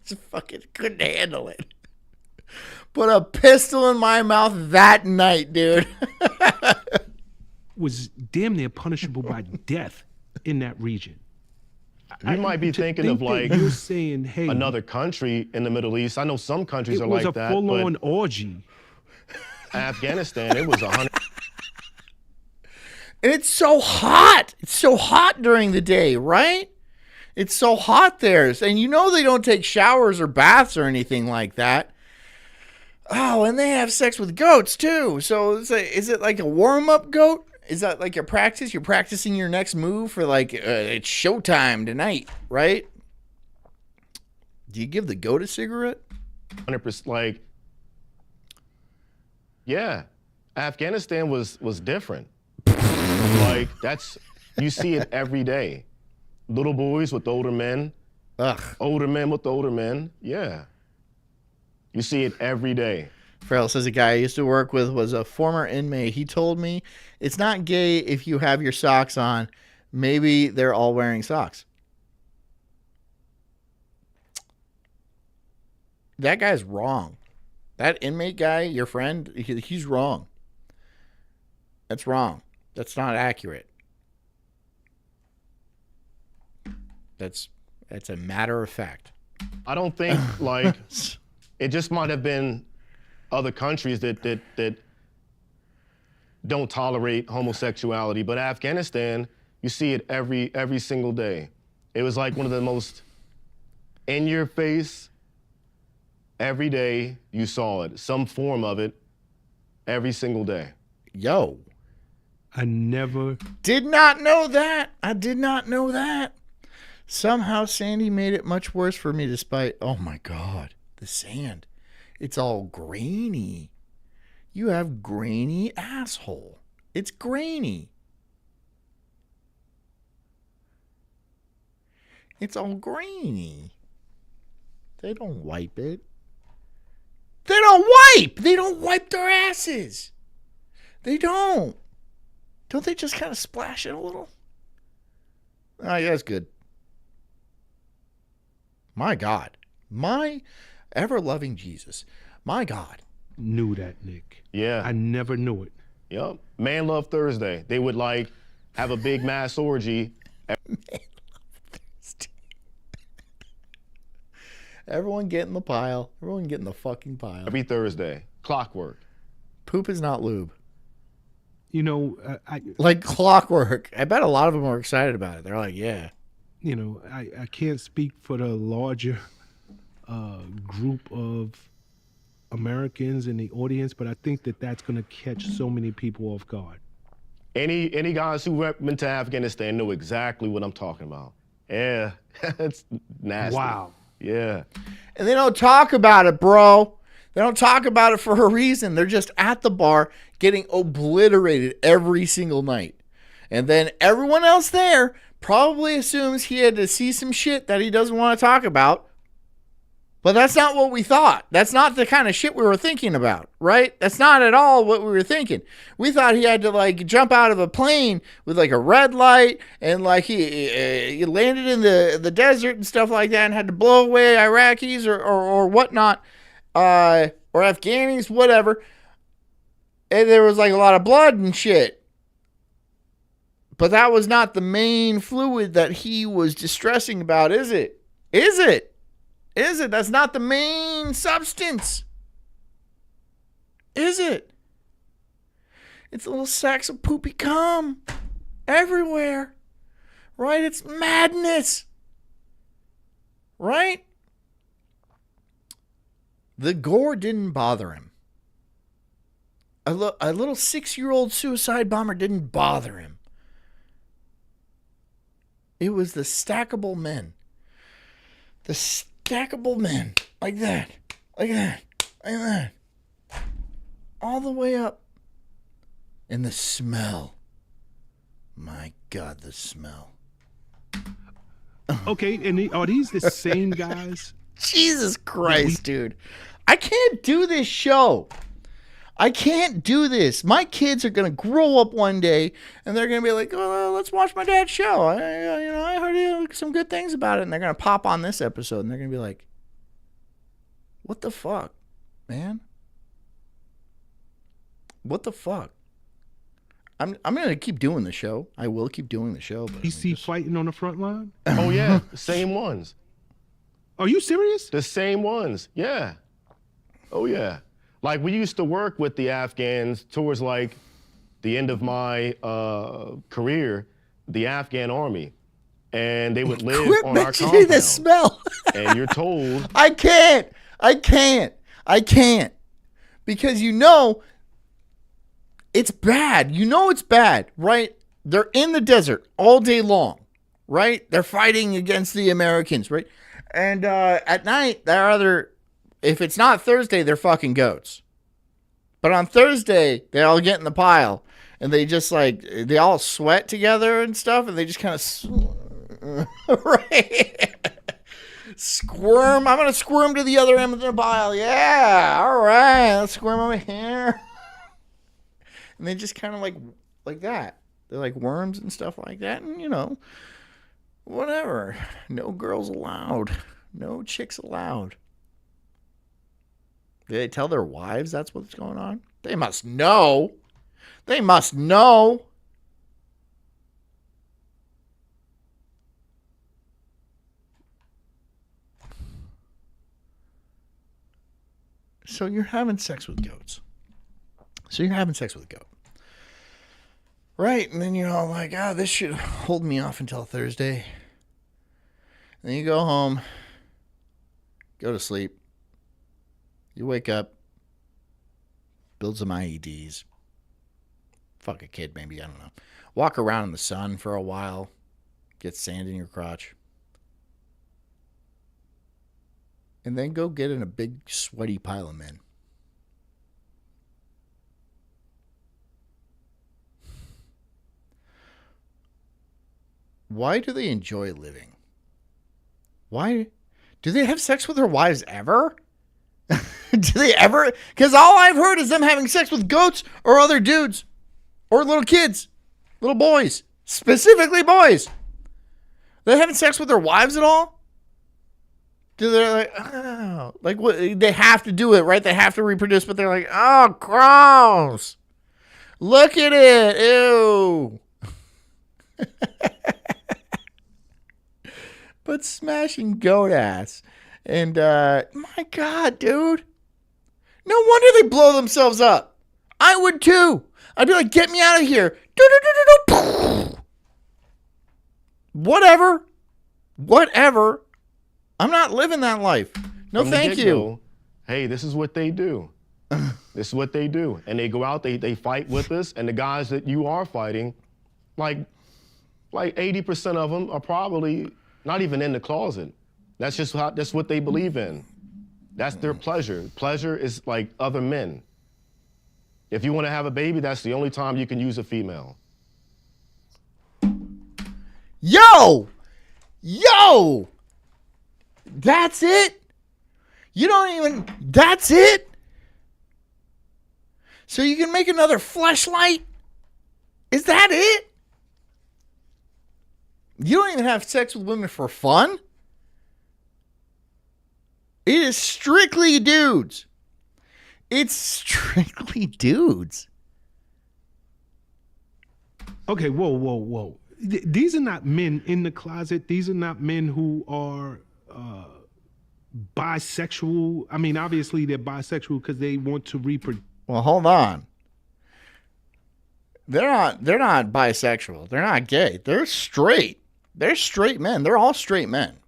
Just fucking couldn't handle it. Put a pistol in my mouth that night, dude. Was damn near punishable by death in that region. You might be thinking of like you're saying, hey, another country in the Middle East. I know some countries are like that. It was a full-on orgy. Afghanistan, it was 100. And it's so hot. It's so hot during the day, right? It's so hot there. And you know they don't take showers or baths or anything like that. Oh, and they have sex with goats too. So is it like a warm-up goat? Is that like your practice? You're practicing your next move for like, it's showtime tonight, right? Do you give the goat a cigarette? 100%. Like, yeah, Afghanistan was different. Like, you see it every day. Little boys with older men. Ugh. Older men with older men. Yeah. You see it every day. Farrell says a guy I used to work with was a former inmate. He told me it's not gay if you have your socks on. Maybe they're all wearing socks. That guy's wrong. That inmate guy, your friend, he's wrong. That's wrong. That's not accurate. That's a matter of fact. I don't think like it just might have been other countries that don't tolerate homosexuality, but Afghanistan, you see it every single day. It was like one of the most in your face. Every day you saw it, some form of it, every single day. Yo. I never did not know that. I did not know that. Somehow Sandy made it much worse for me despite, oh my God, the sand. It's all grainy. You have grainy asshole. It's grainy. It's all grainy. They don't wipe it. They don't wipe. They don't wipe their asses. They don't. Don't they just kind of splash it a little? Oh, yeah, that's good. My God. My ever-loving Jesus. My God. knew that, Nick. Yeah. I never knew it. Yep. Man Love Thursday. They would like have a big mass orgy. Man Love Thursday. Everyone get in the pile. Everyone get in the fucking pile. Every Thursday. Clockwork. Poop is not lube. You know, like clockwork. I bet a lot of them are excited about it. They're like, yeah. You know, I can't speak for the larger group of Americans in the audience, but I think that that's going to catch so many people off guard. Any guys who went to Afghanistan know exactly what I'm talking about. Yeah, it's nasty. Wow. Yeah. And they don't talk about it, bro. They don't talk about it for a reason. They're just at the bar getting obliterated every single night. And then everyone else there probably assumes he had to see some shit that he doesn't want to talk about. But that's not what we thought. That's not the kind of shit we were thinking about, right? That's not at all what we were thinking. We thought he had to like jump out of a plane with like a red light and like he landed in the desert and stuff like that and had to blow away Iraqis or whatnot, or Afghanis, whatever. And there was like a lot of blood and shit. But that was not the main fluid that he was distressing about, is it? Is it? Is it? That's not the main substance. Is it? It's little sacks of poopy cum everywhere. Right? It's madness. Right? The gore didn't bother him. A little 6-year-old suicide bomber didn't bother him. It was the stackable men. The stackable men. Like that. Like that. Like that. All the way up. And the smell. My God, the smell. Okay, and are these the same guys? Jesus Christ, dude. I can't do this show. I can't do this. My kids are going to grow up one day and they're going to be like, oh, let's watch my dad's show. I heard some good things about it. And they're going to pop on this episode and they're going to be like, what the fuck, man? What the fuck? I'm going to keep doing the show. I will keep doing the show. But DC fighting on the front line? Oh, yeah. Same ones. Are you serious? The same ones. Yeah. Oh, yeah. Like, we used to work with the Afghans towards, like, the end of my career, the Afghan army. And they would live on our compound. The smell. And you're told... I can't. Because it's bad. It's bad, right? They're in the desert all day long, right? They're fighting against the Americans, right? And at night, if it's not Thursday, they're fucking goats. But on Thursday, they all get in the pile. And they just they all sweat together and stuff. And they just kind of, right? Squirm. I'm going to squirm to the other end of the pile. Yeah. All right. Let's squirm over here. And they just kind of like that. They're like worms and stuff like that. And, you know, whatever. No girls allowed. No chicks allowed. Did they tell their wives that's what's going on? They must know. They must know. So you're having sex with goats. So you're having sex with a goat. Right? And then you're all like, this should hold me off until Thursday. And then you go home, go to sleep. You wake up, build some IEDs. Fuck a kid, maybe. I don't know. Walk around in the sun for a while. Get sand in your crotch. And then go get in a big sweaty pile of men. Why do they enjoy living? Why? Do they have sex with their wives ever? Do they ever? Because all I've heard is them having sex with goats or other dudes. Or little kids. Little boys. Specifically boys. They having sex with their wives at all? Do they like, oh, like what? They have to do it, right? They have to reproduce, but they're like, oh, gross. Look at it. Ew. But smashing goat ass. And, my God, dude. No wonder they blow themselves up. I would too. I'd be like, get me out of here. Whatever. I'm not living that life. No, thank you. Hey, this is what they do. This is what they do. And they go out, they fight with us, and the guys that you are fighting, like 80% of them are probably not even in the closet. That's what they believe in. That's their pleasure. Pleasure is like other men. If you want to have a baby, that's the only time you can use a female. Yo! That's it? That's it? So you can make another fleshlight? Is that it? You don't even have sex with women for fun? It is strictly dudes. It's strictly dudes. Okay, whoa. These are not men in the closet. These are not men who are bisexual. I mean, obviously they're bisexual because they want to reproduce. Well, hold on. They're not bisexual. They're not gay. They're straight. They're straight men. They're all straight men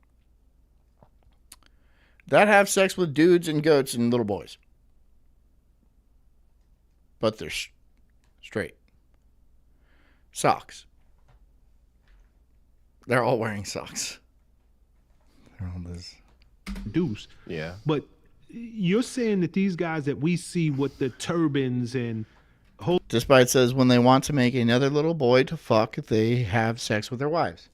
that have sex with dudes and goats and little boys. But they're straight. Socks. They're all wearing socks. They're all this. Deuce. Yeah. But you're saying that these guys that we see with the turbans and Despite says when they want to make another little boy to fuck, they have sex with their wives.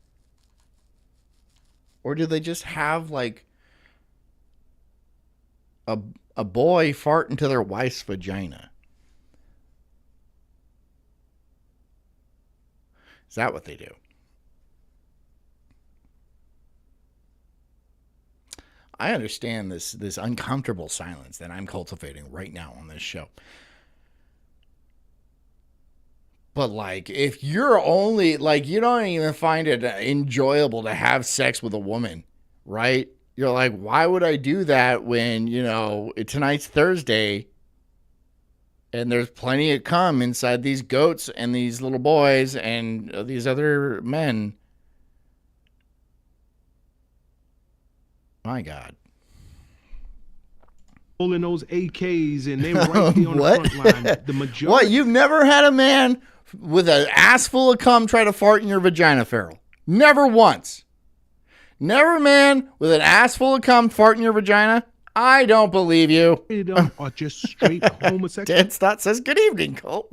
Or do they just have like a boy fart into their wife's vagina? Is that what they do? I understand this uncomfortable silence that I'm cultivating right now on this show. But like, if you're only like, you don't even find it enjoyable to have sex with a woman, right? You're like, why would I do that when, tonight's Thursday and there's plenty of cum inside these goats and these little boys and these other men? My God. holding those AKs and they right there on the front line. The majority. What? You've never had a man with an ass full of cum try to fart in your vagina, Farrell? Never once. Never a man with an ass full of cum fart in your vagina? I don't believe you. Are just straight homosexual. Dead Stott says, good evening, Colt.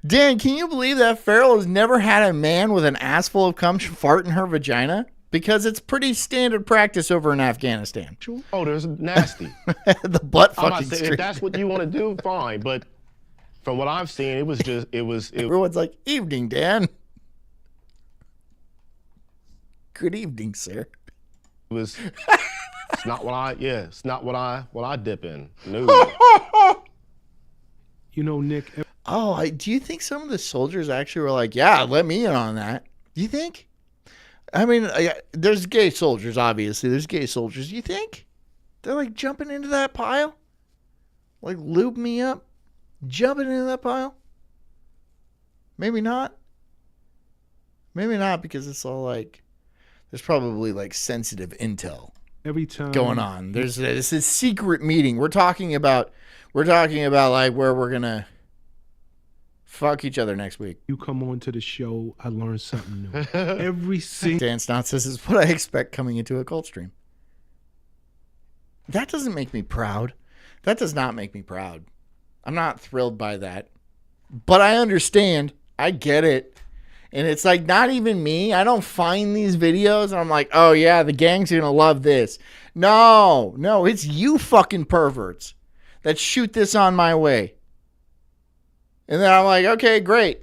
Dan, can you believe that Farrell has never had a man with an ass full of cum fart in her vagina? Because it's pretty standard practice over in Afghanistan. Oh, there's nasty. The butt I'm not fucking saying streak. if that's what you want to do, fine. But from what I've seen, it was Everyone's like, evening, Dan. Good evening, sir. It's not what it's not what I dip in. No. You know, Nick. Oh, do you think some of the soldiers actually were like, yeah, let me in on that? Do you think? I mean, there's gay soldiers, obviously. There's gay soldiers. You think? They're like jumping into that pile? Like lube me up? Jumping into that pile? Maybe not. Maybe not, because it's all like, there's probably like sensitive intel Every time going on. There's this secret meeting. We're talking about like where we're gonna fuck each other next week. you come on to the show, I learn something new. Every single Dan Stott says is what I expect coming into a cult stream. That doesn't make me proud. That does not make me proud. I'm not thrilled by that. But I understand. I get it. And it's like not even me. I don't find these videos and I'm like, oh yeah, the gang's gonna love this. No, it's you fucking perverts that shoot this on my way. And then I'm like, okay, great.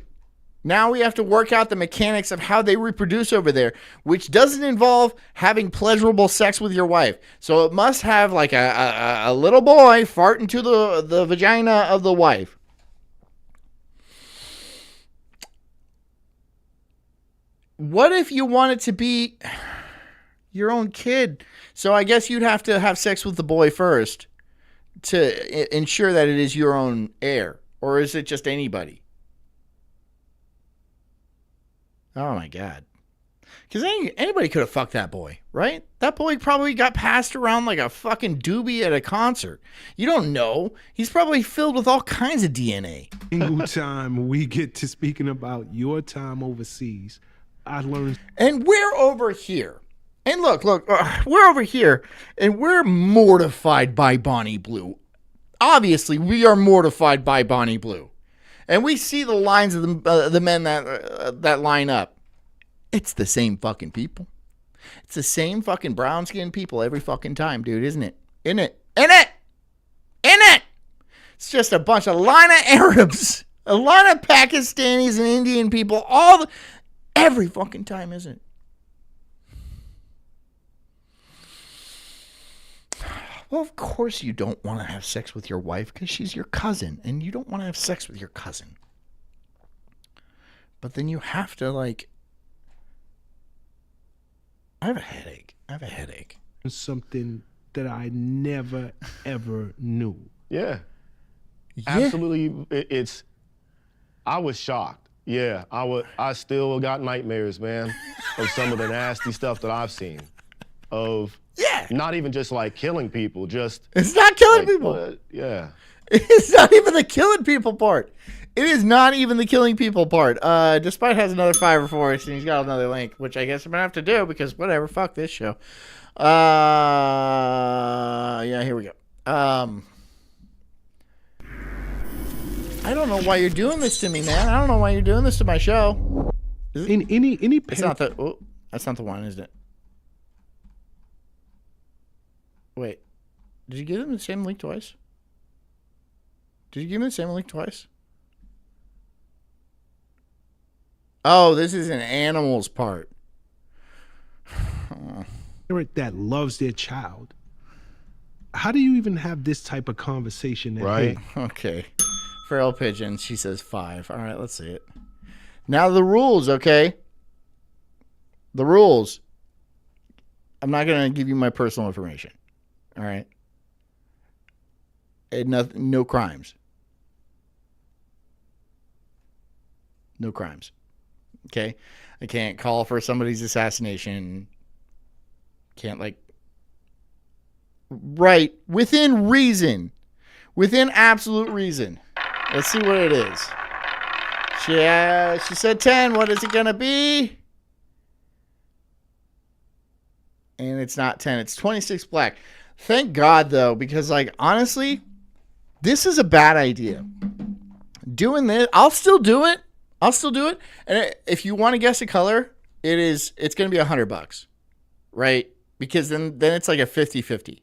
Now we have to work out the mechanics of how they reproduce over there, which doesn't involve having pleasurable sex with your wife. So it must have like a little boy fart into the vagina of the wife. What if you want it to be your own kid? So I guess you'd have to have sex with the boy first to ensure that it is your own heir. Or is it just anybody? Oh my God. Because anybody could have fucked that boy, right? That boy probably got passed around like a fucking doobie at a concert. You don't know. He's probably filled with all kinds of DNA. single time we get to speaking about your time overseas, I learned. And we're over here. And look, we're over here and we're mortified by Bonnie Blue. Obviously, we are mortified by Bonnie Blue. And we see the lines of the men that line up. It's the same fucking people. It's the same fucking brown-skinned people every fucking time, dude, isn't it? In it. It's just a bunch of line of Arabs, a line of Pakistanis and Indian people, every fucking time, isn't it? Well, of course you don't want to have sex with your wife because she's your cousin, and you don't want to have sex with your cousin. But then you have to, like... I have a headache. Something that I never, ever knew. Yeah. Absolutely. I was shocked. Yeah, I still got nightmares, man, of some of the nasty stuff that I've seen. Not even just like killing people, just... It's not killing people. Yeah. It's not even the killing people part. It is not even the killing people part. Despite has another $5 for us, and he's got another link, which I guess I'm going to have to do because whatever, fuck this show. Yeah, here we go. I don't know why you're doing this to me, man. I don't know why you're doing this to my show. It's not the... that's not the one, isn't it? Wait. Did you give him the same link twice? Oh, this is an animals part. Parent that loves their child. How do you even have this type of conversation? Right. Okay. Feral Pigeon, she says 5. All right, let's see it. Now the rules, okay? The rules. I'm not going to give you my personal information. All right? And no crimes. No crimes. Okay? I can't call for somebody's assassination. Can't, like... Right. Within reason. Within absolute reason. Let's see what it is. She said 10. What is it going to be? And it's not 10. It's 26 black. Thank God, though, because, like, honestly, this is a bad idea. doing this, I'll still do it. And if you want to guess a color, it's going to be $100, right? Because then it's like a 50-50.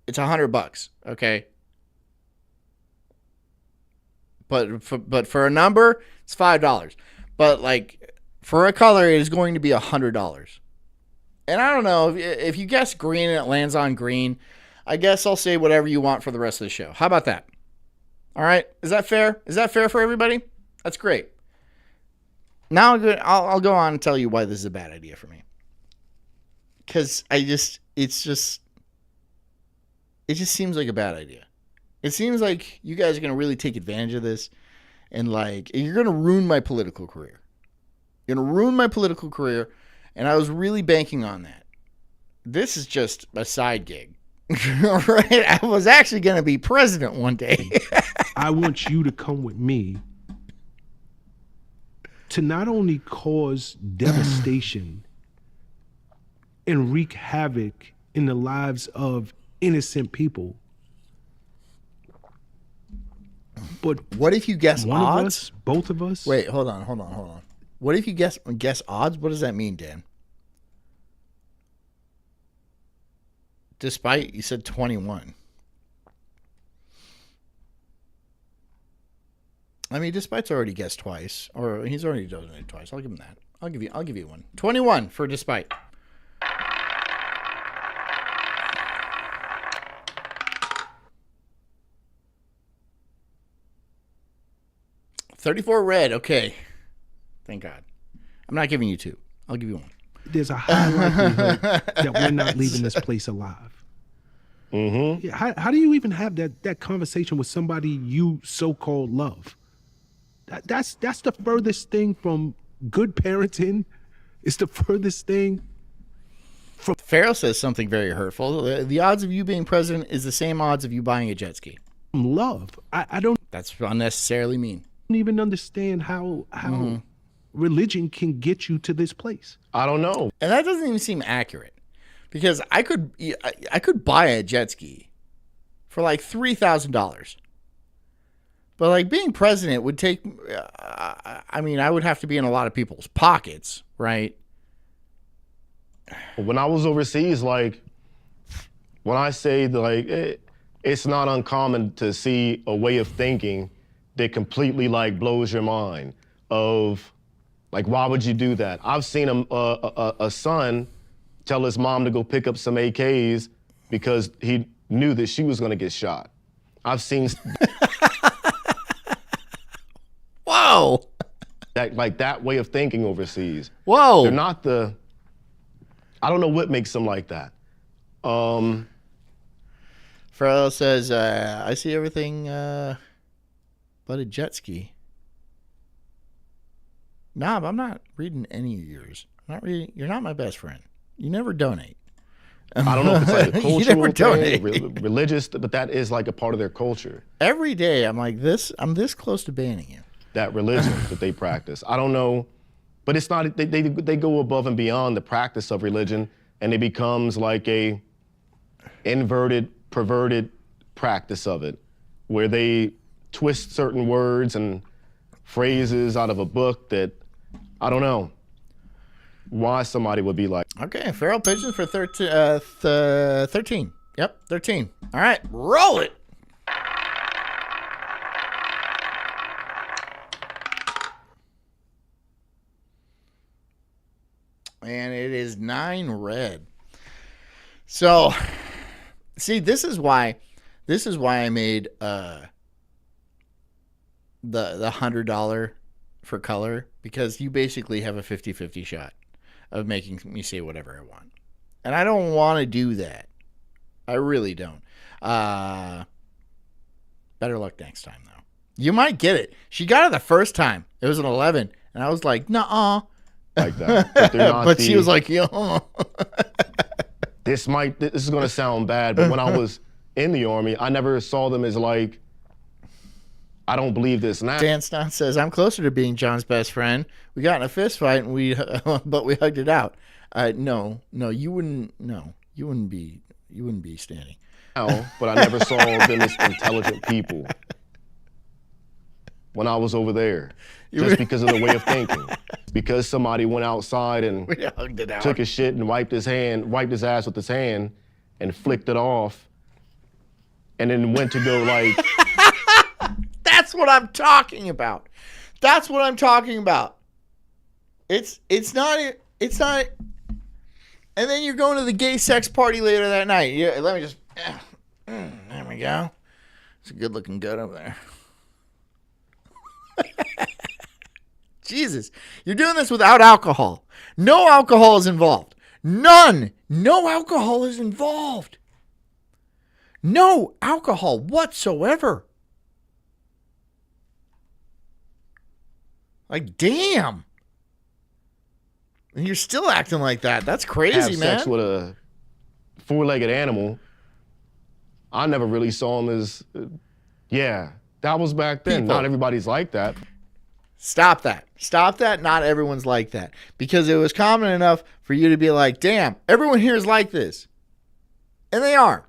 It's $100, okay? But for a number, it's $5. But like for a color, it is going to be $100. And I don't know if you guess green and it lands on green, I guess I'll say whatever you want for the rest of the show. How about that? All right, is that fair? Is that fair for everybody? That's great. Now I'll go on and tell you why this is a bad idea for me. Because it just seems like a bad idea. It seems like you guys are going to really take advantage of this, and like you're going to ruin my political career. You're going to ruin my political career, and I was really banking on that. This is just a side gig. Right? I was actually going to be president one day. I want you to come with me to not only cause devastation and wreak havoc in the lives of innocent people, but what if you guess one odds? Of us, both of us? Wait, hold on. What if you guess odds? What does that mean, Dan? Despite, you said 21. I mean, Despite's already guessed twice, or he's already done it twice. I'll give him that. I'll give you one. 21 for Despite. $34 red. Okay. Thank God. I'm not giving you 2. I'll give you 1. There's a high likelihood that we're not leaving this place alive. Mm-hmm. Yeah, how do you even have that conversation with somebody you so-called love? That's the furthest thing from good parenting. It's the furthest thing from... Farrell says something very hurtful. The odds of you being president is the same odds of you buying a jet ski. Love. I don't... That's unnecessarily mean. Even understand how religion can get you to this place. I don't know. And that doesn't even seem accurate, because I could buy a jet ski for like $3,000. But like being president would take, I mean, I would have to be in a lot of people's pockets, right? When I was overseas, like when I say like it's not uncommon to see a way of thinking that completely like blows your mind of like, why would you do that? I've seen a son tell his mom to go pick up some AKs because he knew that she was going to get shot. I've seen Whoa. that way of thinking overseas. Whoa. They're not I don't know what makes them like that. Farrell says, I see everything but a jet ski. Knob, I'm not reading any of yours. I'm not reading. You're not my best friend. You never donate. I don't know if it's like a You never cultural thing, donate. religious, but that is like a part of their culture. Every day I'm like this. I'm this close to banning you. That religion that they practice. I don't know, but it's not. They go above and beyond the practice of religion, and it becomes like a inverted, perverted practice of it, where they twist certain words and phrases out of a book that I don't know why somebody would be like. Okay, feral pigeons for 13. Yep, 13. All right, roll it. And it is 9 red. So, see, this is why I made the $100 for color, because you basically have a 50-50 shot of making me say whatever I want. And I don't want to do that. I really don't. Better luck next time, though. You might get it. She got it the first time. It was an 11. And I was like, nuh-uh. Like that. But, they're not but she was like, yo. This is going to sound bad, but when I was in the Army, I never saw them as like, I don't believe this now. Dan Stott says, I'm closer to being John's best friend. We got in a fist fight, but we hugged it out. No, you wouldn't be standing. but I never saw them as intelligent people when I was over there. Just because of the way of thinking. Because somebody went outside and took his shit and wiped his ass with his hand and flicked it off and then went to go like... That's what I'm talking about. That's what I'm talking about. It's not... And then you're going to the gay sex party later that night. Yeah, let me just... there we go. It's a good-looking gut over there. Jesus. You're doing this without alcohol. No alcohol is involved. None. No alcohol is involved. No alcohol whatsoever. Like, damn. And you're still acting like that. That's crazy, have man. Sex with a four-legged animal. I never really saw him as... yeah, that was back then. People. Not everybody's like that. Stop that. Stop that. Not everyone's like that. Because it was common enough for you to be like, damn, everyone here is like this. And they are.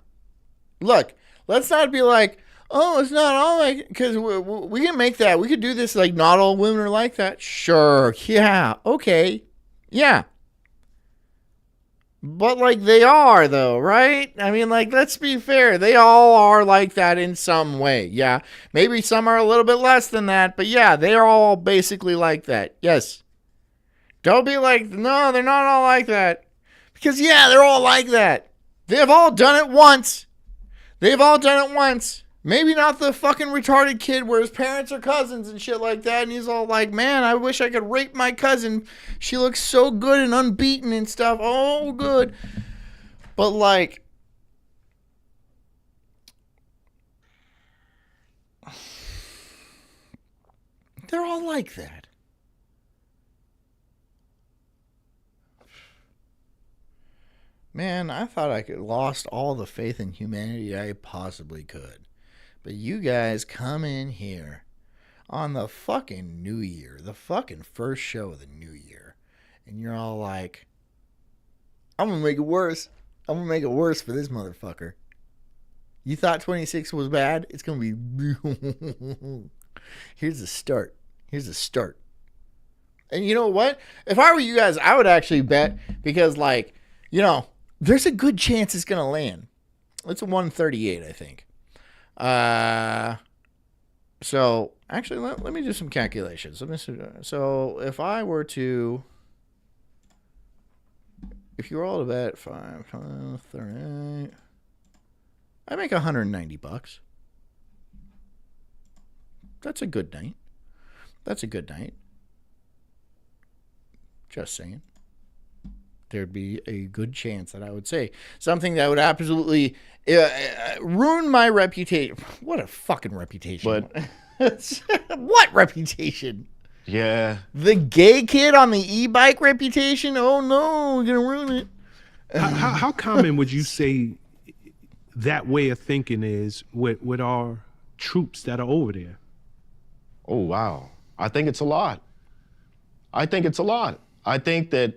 Look, let's not be like, oh, it's not all like, because we can make that. We could do this like not all women are like that. Sure. Yeah. Okay. Yeah. But like they are though, right? I mean, like, let's be fair. They all are like that in some way. Yeah. Maybe some are a little bit less than that, but yeah, they are all basically like that. Yes. Don't be like, no, they're not all like that. Because yeah, they're all like that. They've all done it once. They've all done it once. Maybe not the fucking retarded kid where his parents are cousins and shit like that. And he's all like, man, I wish I could rape my cousin. She looks so good and unbeaten and stuff. Oh, good. But like, they're all like that. Man, I thought I could lost all the faith in humanity I possibly could. But you guys come in here on the fucking New Year, the fucking first show of the New Year, and you're all like, I'm going to make it worse. I'm going to make it worse for this motherfucker. You thought 26 was bad? It's going to be... Here's the start. Here's the start. And you know what? If I were you guys, I would actually bet, because, like, you know, there's a good chance it's going to land. It's a 138, I think. So actually, let me do some calculations. So if I were to, if you roll a bet, 5, 38, I make $190. That's a good night. That's a good night. Just saying. There'd be a good chance that I would say something that would absolutely ruin my reputation. What a fucking reputation. But what reputation? Yeah. The gay kid on the e-bike reputation? Oh no, we're gonna ruin it. How common would you say that way of thinking is with our troops that are over there? Oh, wow. I think it's a lot. I think that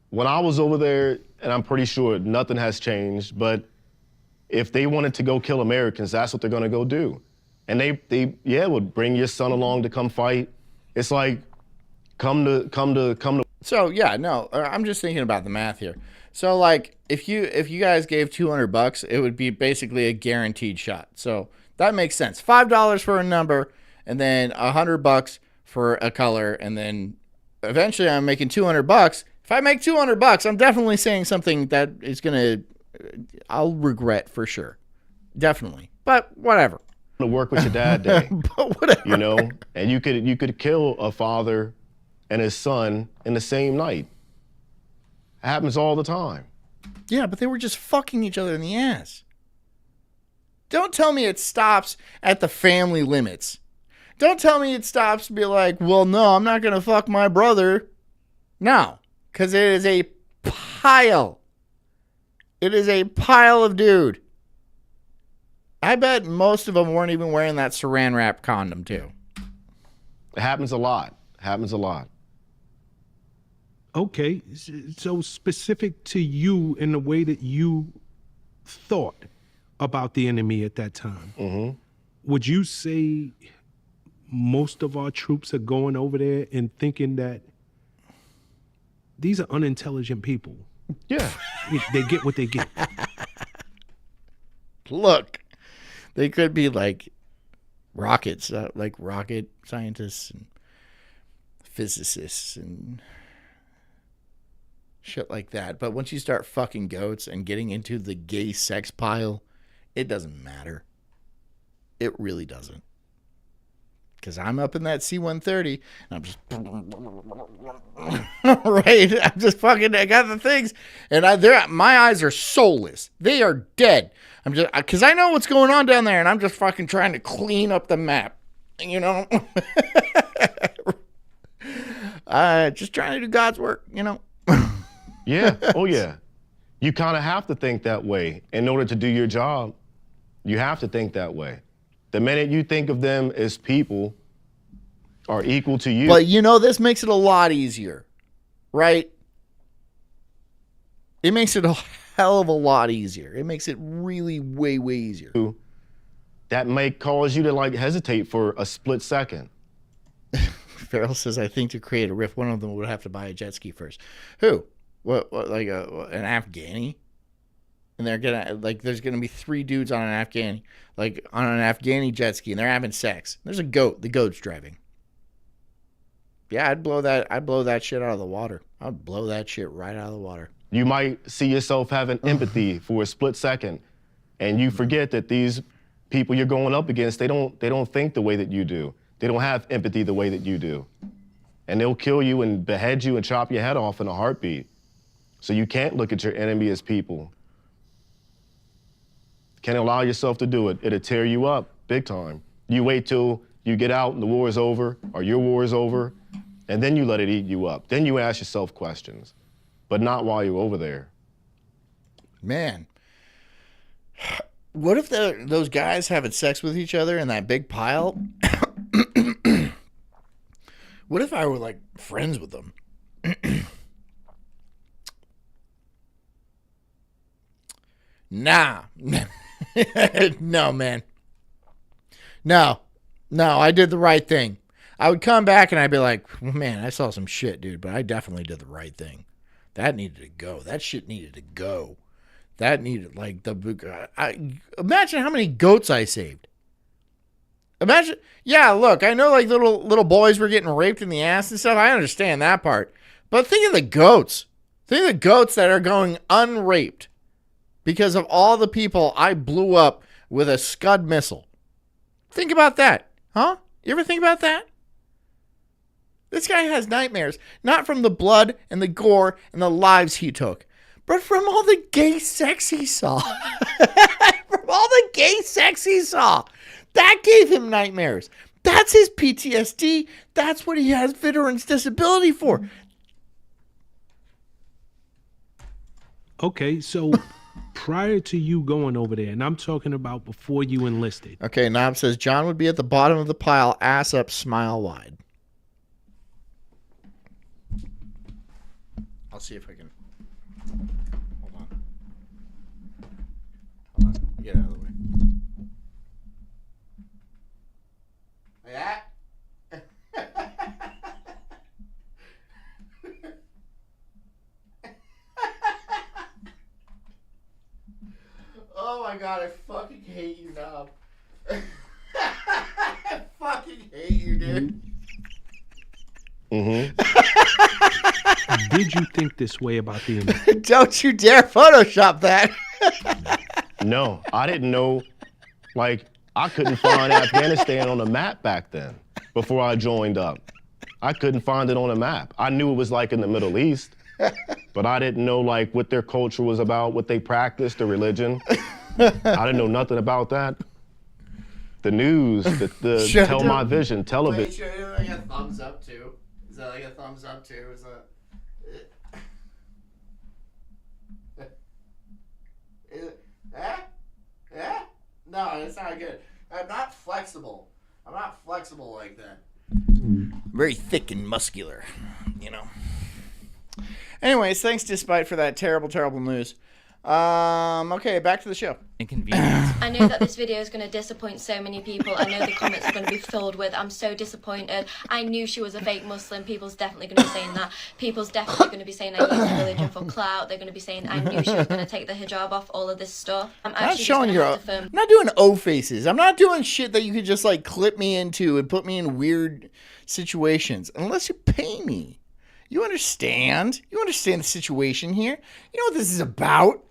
when I was over there, and I'm pretty sure nothing has changed, but if they wanted to go kill Americans, that's what they're gonna go do. And they would bring your son along to come fight. It's like, come to. So yeah, no, I'm just thinking about the math here. So like, if you guys gave $200, it would be basically a guaranteed shot. So that makes sense. $5 for a number, and then $100 for a color, and then eventually I'm making $200. If I make $200, I'm definitely saying something that is I'll regret for sure. Definitely. But whatever. To work with your dad day. But whatever. You know? And you could kill a father and his son in the same night. It happens all the time. Yeah, but they were just fucking each other in the ass. Don't tell me it stops at the family limits. Don't tell me it stops to be like, well, no, I'm not going to fuck my brother. No. Because it is a pile. It is a pile of dude. I bet most of them weren't even wearing that saran wrap condom, too. It happens a lot. Okay, so specific to you in the way that you thought about the enemy at that time, would you say most of our troops are going over there and thinking that these are unintelligent people? Yeah. They get what they get. Look, they could be like rockets, like rocket scientists and physicists and shit like that. But once you start fucking goats and getting into the gay sex pile, it doesn't matter. It really doesn't. Because I'm up in that C-130 and I'm just right. I'm just fucking. I got the things, and my eyes are soulless. They are dead. I'm just because I know what's going on down there, and I'm just fucking trying to clean up the map. You know, just trying to do God's work. You know. Yeah. Oh yeah. You kind of have to think that way in order to do your job. You have to think that way. The minute you think of them as people are equal to you. But you know, this makes it a lot easier, right? It makes it a hell of a lot easier. It makes it really way, way easier. That may cause you to like hesitate for a split second. Farrell says, I think to create a rift, one of them would have to buy a jet ski first. Who? What like an Afghani? And they're gonna there's gonna be 3 dudes on an Afghani, on an Afghani jet ski, and they're having sex. There's a goat. The goat's driving. Yeah, I'd blow that shit out of the water. I'd blow that shit right out of the water. You might see yourself having empathy for a split second, and you forget that these people you're going up against, they don't think the way that you do. They don't have empathy the way that you do. And they'll kill you and behead you and chop your head off in a heartbeat. So you can't look at your enemy as people. Can't allow yourself to do it. It'll tear you up big time. You wait till you get out and the war is over, or your war is over, and then you let it eat you up. Then you ask yourself questions, but not while you're over there. Man, what if those guys having sex with each other in that big pile? What if I were friends with them? Nah. No, man. No, I did the right thing. I would come back and I'd be like, well, man, I saw some shit, dude, but I definitely did the right thing. That needed to go. That shit needed to go. That needed, imagine how many goats I saved. Imagine, yeah, look, I know little boys were getting raped in the ass and stuff. I understand that part. But think of the goats. Think of the goats that are going unraped because of all the people I blew up with a Scud missile. Think about that. Huh? You ever think about that? This guy has nightmares, not from the blood and the gore and the lives he took, but from all the gay sex he saw. From all the gay sex he saw. That gave him nightmares. That's his PTSD. That's what he has veterans disability for. Okay, so prior to you going over there, and I'm talking about before you enlisted. Okay, Knob says John would be at the bottom of the pile, ass up, smile wide. I'll see if I can. Hold on. Get out of the way. Like that? Oh my god, I fucking hate you, Knob. I fucking hate you, dude. Mm-hmm. Did you think this way about the enemy? Don't you dare Photoshop that. No, I didn't know. I couldn't find Afghanistan on the map back then before I joined up. I couldn't find it on a map. I knew it was in the Middle East, but I didn't know what their culture was about, what they practiced, their religion. I didn't know nothing about that. The news, the Tell My Vision, television. Wait, should I do a thumbs up too? Is that a thumbs up too? Is that? Is it? No, it's not good. I'm not flexible. I'm not flexible like that. Very thick and muscular, you know. Anyways, thanks Despite for that terrible, terrible news. Okay, back to the show. Inconvenience. I know that this video is going to disappoint so many people. I know the comments are going to be filled with, I'm so disappointed. I knew she was a fake Muslim. People's definitely going to be saying that. People's definitely going to be saying I used religion for clout. They're going to be saying I knew she was going to take the hijab off, all of this stuff. I'm Not actually showing just your. going to I'm not doing O faces. I'm not doing shit that you could just like clip me into and put me in weird situations unless you pay me. You understand? You understand the situation here. You know what this is about.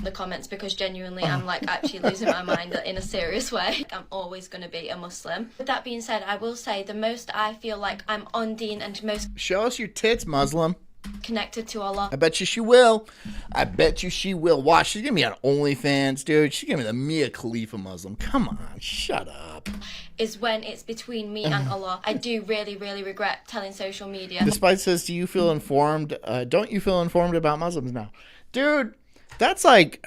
the comments because genuinely I'm like actually losing my mind in a serious way. I'm always going to be a Muslim. With that being said, I will say the most I feel like I'm on deen and most Show us your tits, Muslim. connected to Allah. I bet you she will. I bet you she will. Watch, she's gonna be on OnlyFans, dude. She's gonna be the Mia Khalifa Muslim. Come on, shut up. Is when it's between me and Allah. I do really, really regret telling social media. Despite says, do you feel informed? Don't you feel informed about Muslims now? Dude, that's like...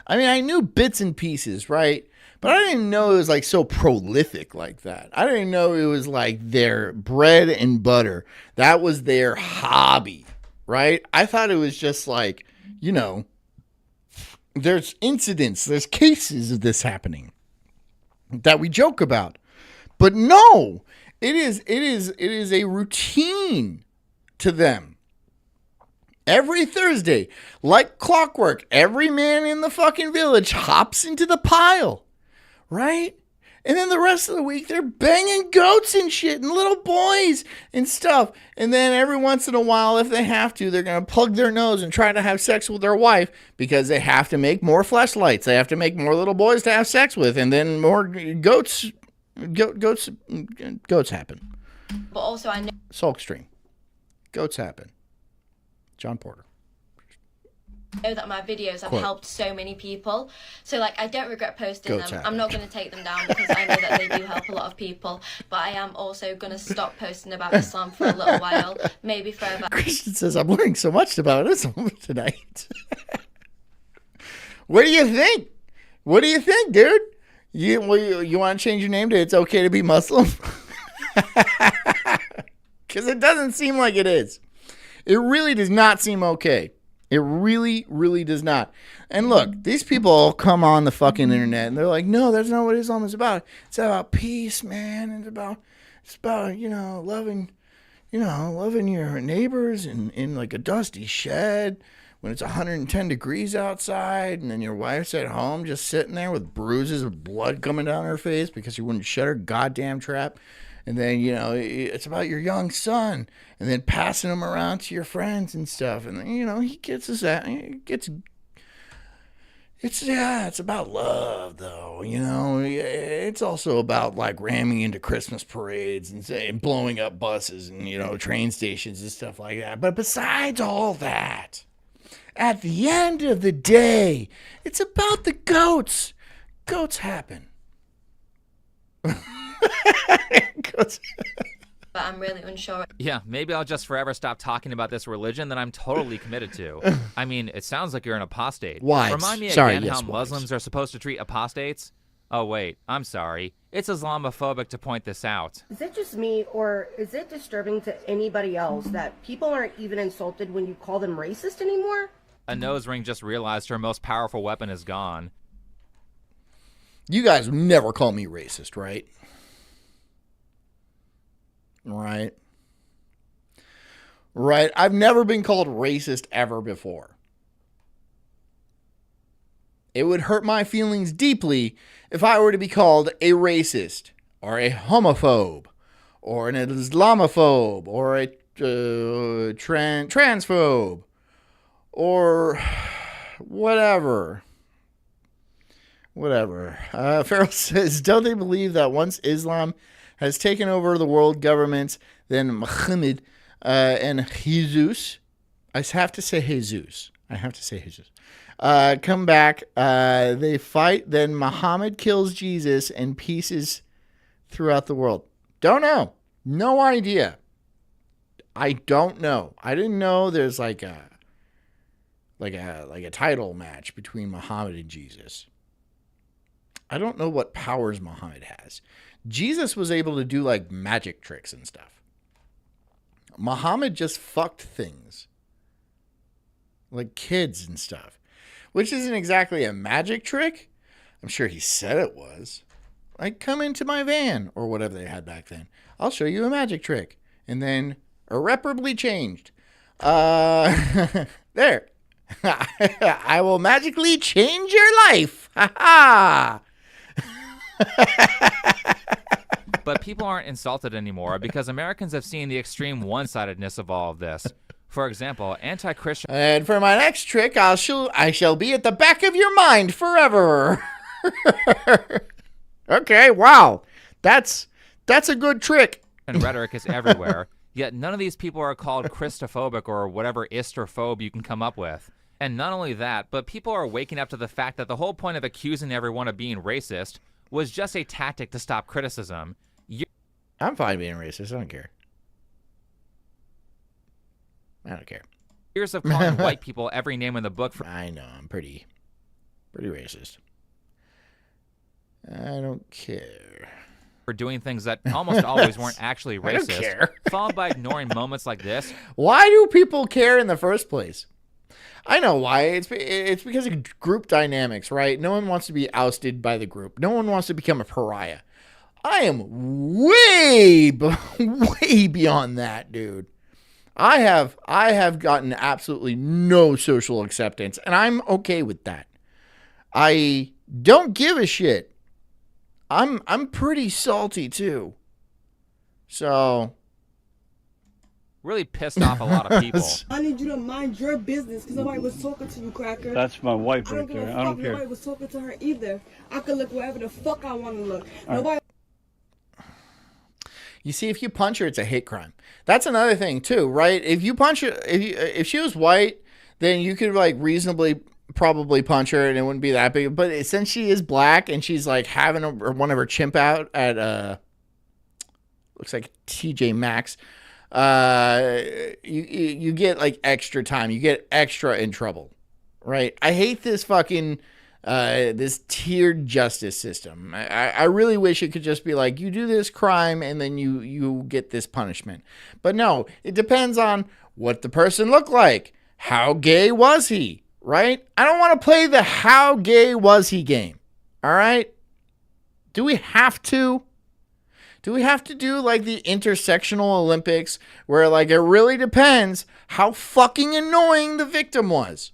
I mean, I knew bits and pieces, right? But I didn't know it was like so prolific like that. I didn't know it was like their bread and butter. That was their hobby, right? I thought it was just like, you know, there's incidents, there's cases of this happening that we joke about. But no, it is a routine to them. Every Thursday, like clockwork, every man in the fucking village hops into the pile, right? And then the rest of the week, they're banging goats and shit and little boys and stuff. And then every once in a while, if they have to, they're going to plug their nose and try to have sex with their wife because they have to make more fleshlights. They have to make more little boys to have sex with. And then more goats happen. But also I know Sulk stream. Goats happen. John Porter. That my videos have Quote. helped so many people. So like I don't regret posting Goats them. happen. I'm not going to take them down because I know that they do help a lot of people. But I am also going to stop posting about Islam for a little while. Maybe forever. Christian says, I'm learning so much about Islam tonight. What do you think? What do you think, dude? You want to change your name to It's Okay to Be Muslim? Because it doesn't seem like it is. It really does not seem okay. It really, really does not. And look, these people all come on the fucking internet and they're like, no, that's not what Islam is about. It's about peace, man. It's about, loving your neighbors in like a dusty shed when it's 110 degrees outside, and then your wife's at home just sitting there with bruises of blood coming down her face because she wouldn't shut her goddamn trap. And then, it's about your young son, and then passing him around to your friends and stuff. And then, he gets us that. It's about love, though. It's also about like ramming into Christmas parades and blowing up buses and, train stations and stuff like that. But besides all that, at the end of the day, it's about the goats. Goats happen. But I'm really unsure. Yeah, maybe I'll just forever stop talking about this religion that I'm totally committed to. I mean, it sounds like you're an apostate. Wives. Remind me Sorry, again yes, how wives. Muslims are supposed to treat apostates? Oh, wait, I'm sorry. It's Islamophobic to point this out. Is it just me, or is it disturbing to anybody else that people aren't even insulted when you call them racist anymore? A nose ring just realized her most powerful weapon is gone. You guys never call me racist, right? Right. I've never been called racist ever before. It would hurt my feelings deeply if I were to be called a racist or a homophobe or an Islamophobe or a transphobe or whatever. Farrell says, don't they believe that once Islam has taken over the world governments, then Muhammad and Jesus, I have to say Jesus, come back, they fight, then Muhammad kills Jesus and peace throughout the world. Don't know. No idea. I don't know. I didn't know there's like a title match between Muhammad and Jesus. I don't know what powers Muhammad has. Jesus was able to do like magic tricks and stuff. Muhammad just fucked things. like kids and stuff, which isn't exactly a magic trick. I'm sure he said it was. Like, come into my van, or whatever they had back then. I'll show you a magic trick. And then irreparably changed. There. I will magically change your life. Ha ha. But people aren't insulted anymore because Americans have seen the extreme one-sidedness of all of this. For example, anti-Christian... And for my next trick, I shall be at the back of your mind forever. Okay, wow. That's a good trick. And rhetoric is everywhere, yet none of these people are called Christophobic or whatever istrophobe you can come up with. And not only that, but people are waking up to the fact that the whole point of accusing everyone of being racist was just a tactic to stop criticism. I'm fine being racist. I don't care. I don't care. Years of calling white people every name in the book for... I know, I'm pretty racist. I don't care. For doing things that almost always weren't actually I don't racist, care. followed by ignoring moments like this. Why do people care in the first place? I know why. It's because of group dynamics, right? No one wants to be ousted by the group. No one wants to become a pariah. I am way beyond that, dude. I have gotten absolutely no social acceptance, and I'm okay with that. I don't give a shit. I'm pretty salty too. So really pissed off a lot of people. I need you to mind your business because nobody was talking to you, Cracker. That's my wife right I don't give there. a I fuck. don't care. Nobody was talking to her either. I could look wherever the fuck I want to look. Nobody. You see, if you punch her, it's a hate crime. That's another thing too, right? If you punch her, if she was white, then you could like reasonably probably punch her and it wouldn't be that big. But since she is black and she's like having one of her chimp out at looks like TJ Maxx, you get like extra time. You get extra in trouble, right? I hate this fucking this tiered justice system. I really wish it could just be like, you do this crime and then you get this punishment. But no, it depends on what the person looked like. How gay was he, right? I don't want to play the how gay was he game, all right? Do we have to? Do we have to do like the intersectional Olympics where like it really depends how fucking annoying the victim was?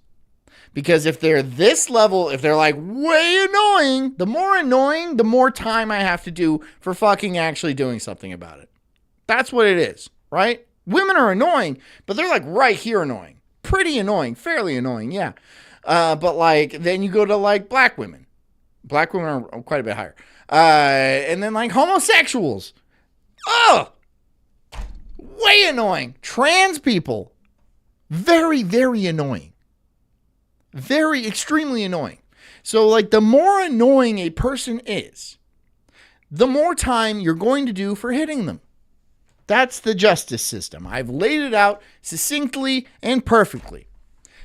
Because if they're this level, if they're like way annoying, the more time I have to do for fucking actually doing something about it. That's what it is, right? Women are annoying, but they're like right here annoying. Pretty annoying, fairly annoying, yeah. But like, then you go to like black women. Black women are quite a bit higher. And then like homosexuals. Oh, way annoying. Trans people. Very, very annoying. Very extremely annoying. So like the more annoying a person is, the more time you're going to do for hitting them. That's the justice system. I've laid it out succinctly and perfectly.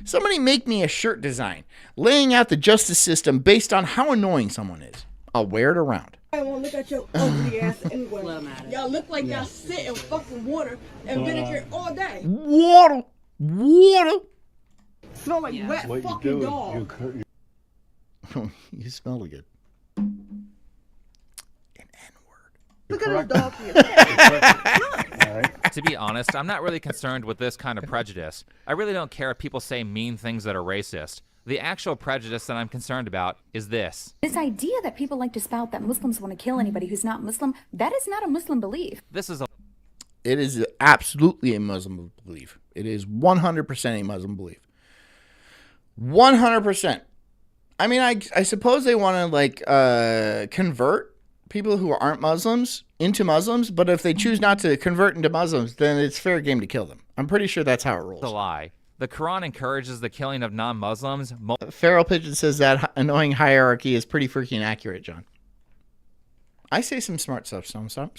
Somebody make me a shirt design laying out the justice system based on how annoying someone is. I'll wear it around. I want to look at your ugly ass anyway. Y'all look like y'all sit in fucking water and vinegar all day. Water. Smell like wet fucking dog. You smell good. Look at those dog here. To be honest, I'm not really concerned with this kind of prejudice. I really don't care if people say mean things that are racist. The actual prejudice that I'm concerned about is this. This idea that people like to spout that Muslims want to kill anybody who's not Muslim, that is not a Muslim belief. It is absolutely a Muslim belief. It is 100% a Muslim belief. 100%. I mean, I suppose they want to like convert people who aren't Muslims into Muslims, but if they choose not to convert into Muslims, then it's fair game to kill them. I'm pretty sure that's how it rolls. It's a lie. The Quran encourages the killing of non-Muslims. Feral Pigeon says that annoying hierarchy is pretty freaking accurate, John. I say some smart stuff sometimes.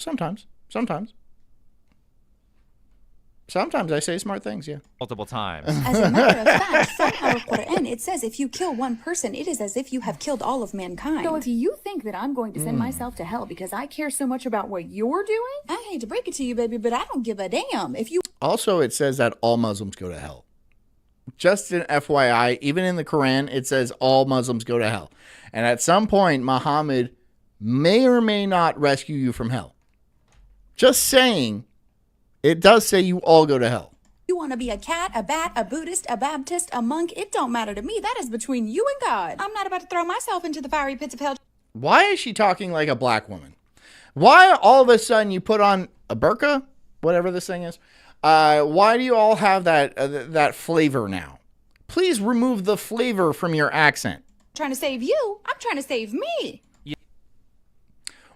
Sometimes I say smart things, yeah. Multiple times. As a matter of fact, somehow in Quran it says if you kill one person, it is as if you have killed all of mankind. So if you think that I'm going to send myself to hell because I care so much about what you're doing, I hate to break it to you, baby, but I don't give a damn. If you Also, it says that all Muslims go to hell. just an FYI, even in the Quran, it says all Muslims go to hell. And at some point, Muhammad may or may not rescue you from hell. Just saying, it does say you all go to hell. You want to be a cat, a bat, a Buddhist, a Baptist, a monk? It don't matter to me. That is between you and God. I'm not about to throw myself into the fiery pits of hell. Why is she talking like a black woman? Why all of a sudden you put on a burqa, whatever this thing is? Why do you all have that flavor now? Please remove the flavor from your accent. Trying to save you. I'm trying to save me.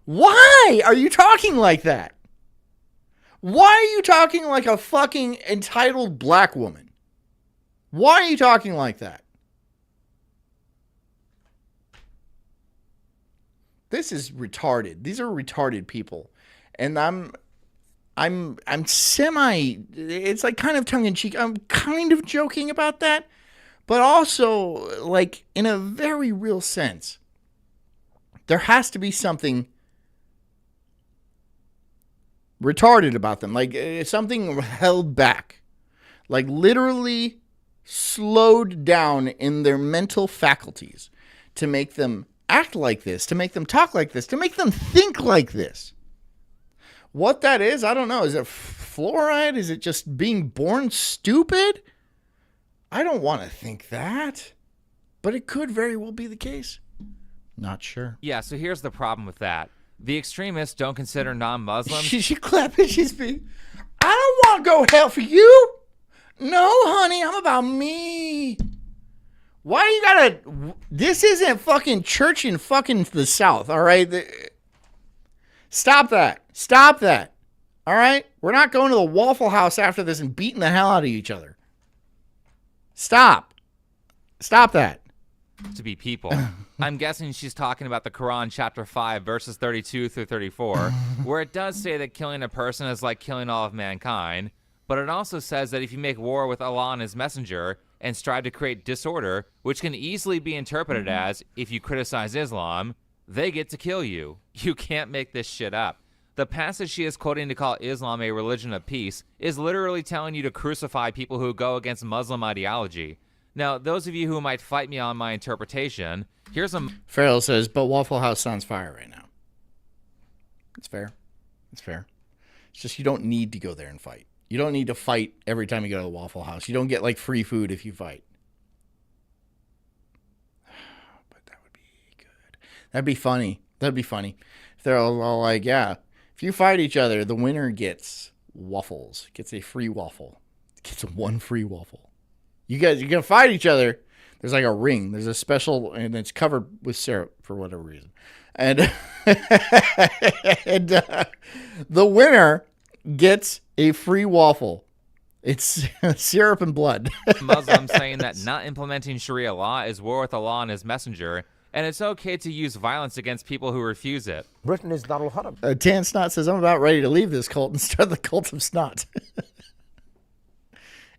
Why are you talking like that? Why are you talking like a fucking entitled black woman? Why are you talking like that? This is retarded. These are retarded people. And I'm semi, it's like kind of tongue in cheek. I'm kind of joking about that, but also like in a very real sense. There has to be something retarded about them, like something held back, like literally slowed down in their mental faculties to make them act like this, to make them talk like this, to make them think like this. What that is, I don't know. Is it fluoride? Is it just being born stupid? I don't want to think that, but it could very well be the case. Not sure. Yeah, so here's the problem with that. The extremists don't consider non-Muslims. She clapping. She's being. I don't want to go hell for you. No, honey, I'm about me. Why you gotta? This isn't fucking church in fucking the South, all right? Stop that. Stop that. All right? We're not going to the Waffle House after this and beating the hell out of each other. Stop. Stop that. To be people. I'm guessing she's talking about the Quran chapter 5 verses 32 through 34, where it does say that killing a person is like killing all of mankind, but it also says that if you make war with Allah and his messenger and strive to create disorder, which can easily be interpreted as if you criticize Islam, they get to kill you. You can't make this shit up. The passage she is quoting to call Islam a religion of peace is literally telling you to crucify people who go against Muslim ideology. Now, those of you who might fight me on my interpretation, here's a... Farrell says, but Waffle House sounds fire right now. It's fair. It's fair. It's just you don't need to go there and fight. You don't need to fight every time you go to the Waffle House. You don't get, like, free food if you fight. But that would be good. That'd be funny. That'd be funny. If they're all like, yeah, if you fight each other, the winner gets waffles. Gets a free waffle. Gets one free waffle. You guys, you're going to fight each other. There's like a ring. There's a special, and it's covered with syrup for whatever reason. And, the winner gets a free waffle. It's syrup and blood. Muslims saying that not implementing Sharia law is war with Allah and his messenger, and it's okay to use violence against people who refuse it. Britain is Darul Haram. Tan Snot says, I'm about ready to leave this cult and start the cult of snot.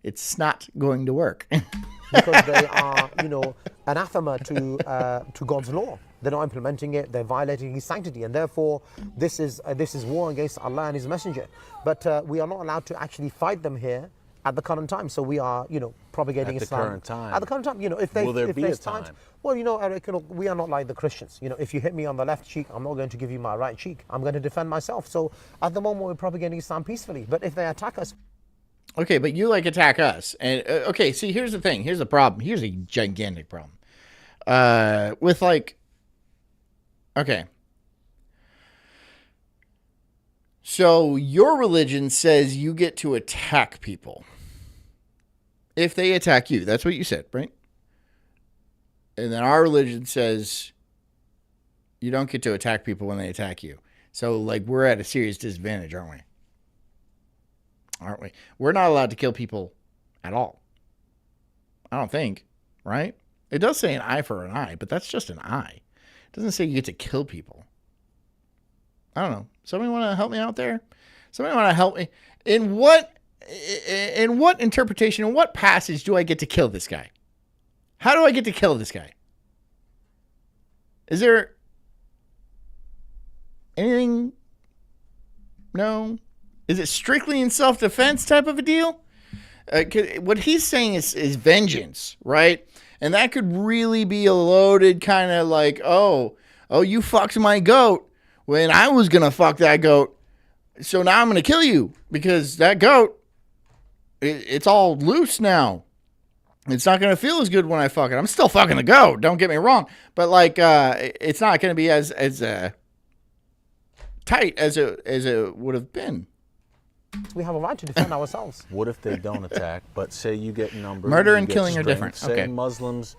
It's not going to work. Because they are, anathema to God's law. They're not implementing it. They're violating His sanctity, and therefore, this is war against Allah and His messenger. But we are not allowed to actually fight them here at the current time. So we are, propagating Islam. At the current time. At the current time, Will there be a time? Well, Eric, we are not like the Christians. If you hit me on the left cheek, I'm not going to give you my right cheek. I'm going to defend myself. So at the moment, we're propagating Islam peacefully. But if they attack us. Okay, but you attack us. And okay, see, here's the thing. Here's the problem. Here's a gigantic problem. Okay. So your religion says you get to attack people if they attack you. That's what you said, right? And then our religion says you don't get to attack people when they attack you. So, we're at a serious disadvantage, aren't we? Aren't we? We're not allowed to kill people at all. I don't think, right? It does say an eye for an eye, but that's just an eye. It doesn't say you get to kill people. I don't know. Somebody want to help me out there? Somebody want to help me? In what interpretation, in what passage do I get to kill this guy? How do I get to kill this guy? Is there anything? No. Is it strictly in self-defense type of a deal? What he's saying is vengeance, right? And that could really be a loaded kind of like, oh, you fucked my goat when I was going to fuck that goat. So now I'm going to kill you because that goat, it's all loose now. It's not going to feel as good when I fuck it. I'm still fucking the goat. Don't get me wrong. But like, it's not going to be as tight as it would have been. We have a right to defend ourselves. What if they don't attack, but say you get numbers? Murder and killing are different. Say Okay. Muslims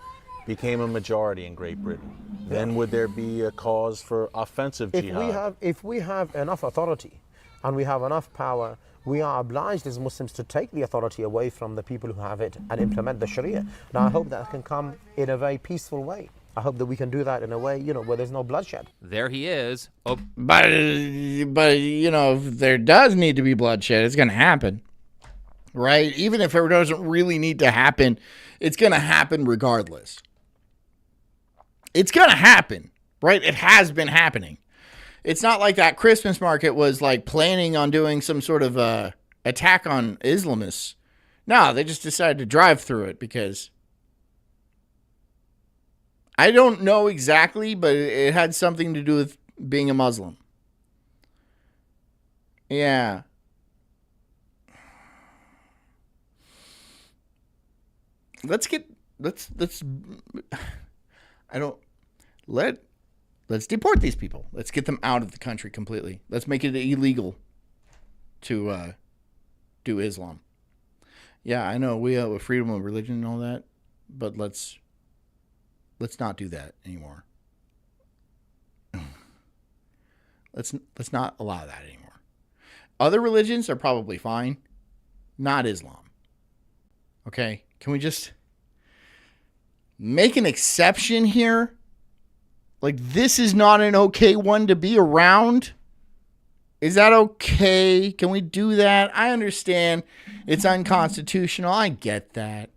became a majority in Great Britain. Then would there be a cause for offensive jihad? If we have enough authority and we have enough power, we are obliged as Muslims to take the authority away from the people who have it and implement the Sharia. Now, I hope that can come in a very peaceful way. I hope that we can do that in a way, where there's no bloodshed. There he is. Oh. But if there does need to be bloodshed, it's going to happen, right? Even if it doesn't really need to happen, it's going to happen regardless. It's going to happen, right? It has been happening. It's not like that Christmas market was like planning on doing some sort of attack on Islamists. No, they just decided to drive through it because I don't know exactly, but it had something to do with being a Muslim. Yeah. Let's deport these people. Let's get them out of the country completely. Let's make it illegal to do Islam. Yeah, I know we have freedom of religion and all that, but let's not do that anymore. Let's not allow that anymore. Other religions are probably fine, not Islam. Okay? Can we just make an exception here? Like, this is not an okay one to be around. Is that okay? Can we do that? I understand it's unconstitutional. I get that.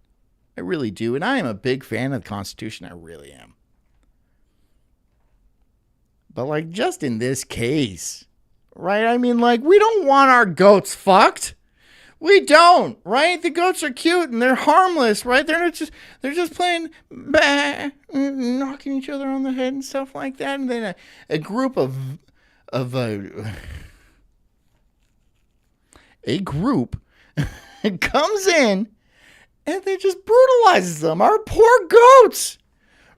I really do. And I am a big fan of the Constitution. I really am. But, like, just in this case, right? I mean, like, we don't want our goats fucked. We don't, right? The goats are cute and they're harmless, right? They're just playing, knocking each other on the head and stuff like that. And then a group of a group comes in and they just brutalizes them. Our poor goats,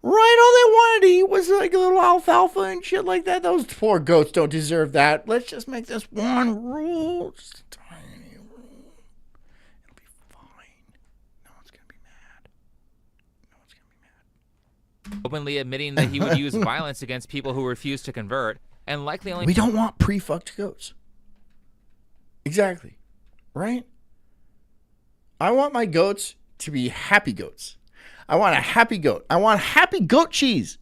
right? All they wanted to eat was like a little alfalfa and shit like that. Those poor goats don't deserve that. Let's just make this one rule. Just a tiny rule. It'll be fine. No one's going to be mad. Openly admitting that he would use violence against people who refuse to convert, and likely only... We don't want pre-fucked goats. Exactly. Right? I want my goats to be happy goats. I want a happy goat. I want happy goat cheese.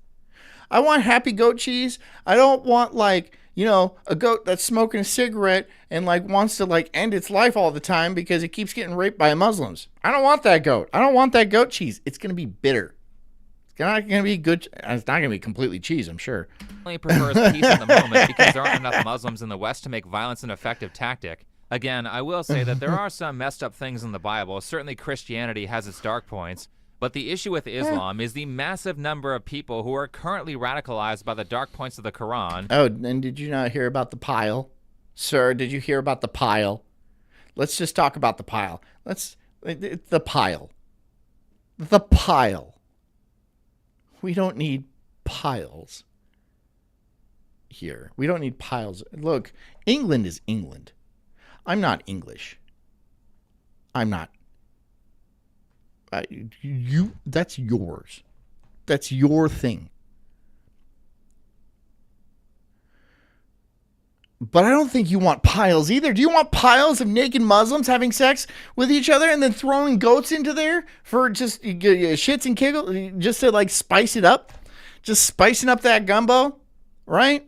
I want happy goat cheese. I don't want, like, a goat that's smoking a cigarette and, like, wants to, like, end its life all the time because it keeps getting raped by Muslims. I don't want that goat. I don't want that goat cheese. It's going to be bitter. It's not going to be good. It's not going to be completely cheese, I'm sure. Only prefers peace in the moment because there aren't enough Muslims in the West to make violence an effective tactic. Again, I will say that there are some messed up things in the Bible. Certainly Christianity has its dark points. But the issue with Islam is the massive number of people who are currently radicalized by the dark points of the Quran. Oh, and did you not hear about the pile? Sir, did you hear about the pile? Let's just talk about the pile. The pile. The pile. We don't need piles here. We don't need piles. Look, England is England. I'm not English. I'm not. That's yours. That's your thing. But I don't think you want piles either. Do you want piles of naked Muslims having sex with each other and then throwing goats into there for just shits and giggles, just to like spice it up? Just spicing up that gumbo, right?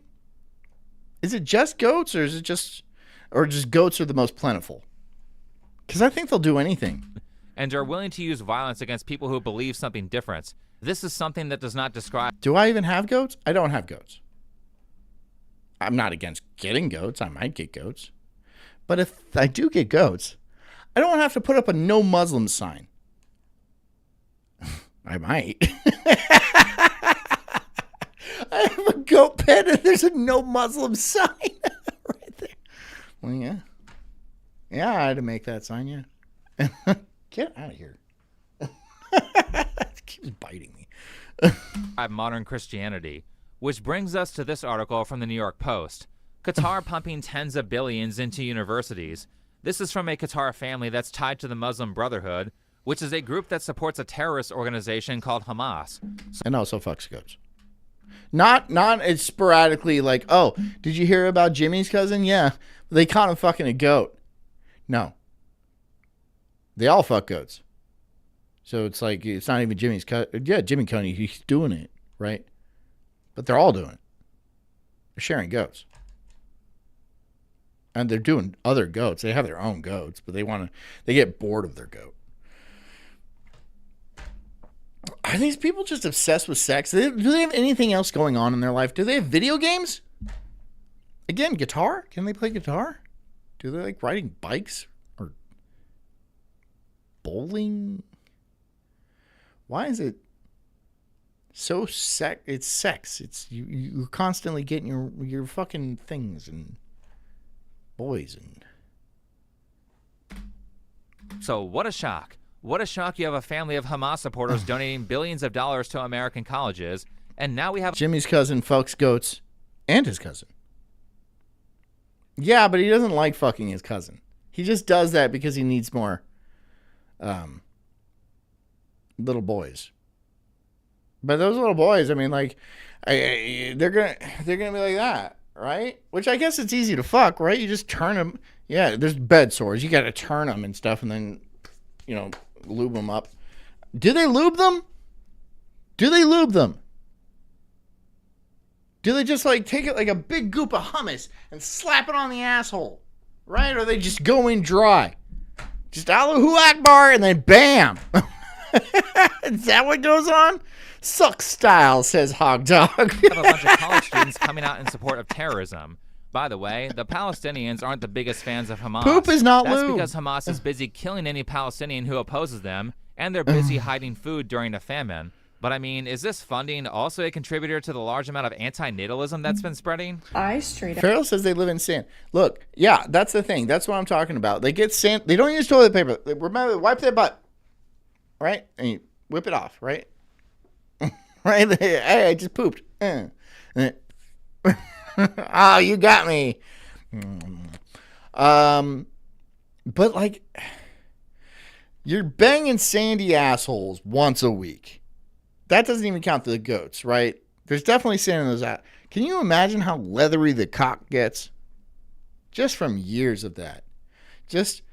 Is it just goats or is it just goats are the most plentiful? Because I think they'll do anything. And are willing to use violence against people who believe something different. This is something that does not describe... Do I even have goats? I don't have goats. I'm not against getting goats. I might get goats. But if I do get goats, I don't want to have to put up a no Muslim sign. I might. I have a goat pet and there's a no Muslim sign right there. Well, yeah. Yeah, I had to make that sign, yeah. Get out of here. It keeps biting me. Modern Christianity, which brings us to this article from the New York Post. Qatar pumping tens of billions into universities. This is from a Qatar family that's tied to the Muslim Brotherhood, which is a group that supports a terrorist organization called Hamas. And also fucks goats. Not it's sporadically like, oh, did you hear about Jimmy's cousin? Yeah, they caught him fucking a goat. No. They all fuck goats. So it's like, it's not even Jimmy's cousin. Yeah, Jimmy Coney, he's doing it, right? But they're all doing it. They're sharing goats. And they're doing other goats. They have their own goats, but they get bored of their goat. Are these people just obsessed with sex? Do they have anything else going on in their life? Do they have video games? Again, guitar? Can they play guitar? Do they like riding bikes or bowling? Why is it so it's sex. It's you're constantly getting your fucking things and boys and. So what a shock. What a shock you have a family of Hamas supporters donating billions of dollars to American colleges, and now we have Jimmy's cousin fucks goats and his cousin. Yeah, but he doesn't like fucking his cousin. He just does that because he needs more little boys. But those little boys, I mean, like, they're gonna be like that, right? Which I guess it's easy to fuck, right? You just turn them. Yeah, there's bed sores. You got to turn them and stuff, and then, lube them up. Do they lube them? Do they lube them? Do they just like take it like a big goop of hummus and slap it on the asshole, right? Or they just go in dry, just Allahu Akbar and then bam. Is that what goes on? Sulk style, says Hog Dog. We have a bunch of college students coming out in support of terrorism. By the way, the Palestinians aren't the biggest fans of Hamas. Poop is not That's lube. because Hamas is busy killing any Palestinian who opposes them, and they're busy hiding food during a famine. But I mean, is this funding also a contributor to the large amount of anti-natalism that's been spreading? Farrell says they live in sand. Look, yeah, that's the thing. That's what I'm talking about. They get sand. They don't use toilet paper. Remember, wipe their butt, right? And you whip it off, right? Right? Hey, I just pooped. Oh, you got me. But like, you're banging sandy assholes once a week. That doesn't even count the goats, right? There's definitely sand in those out. Can you imagine how leathery the cock gets? Just from years of that. Just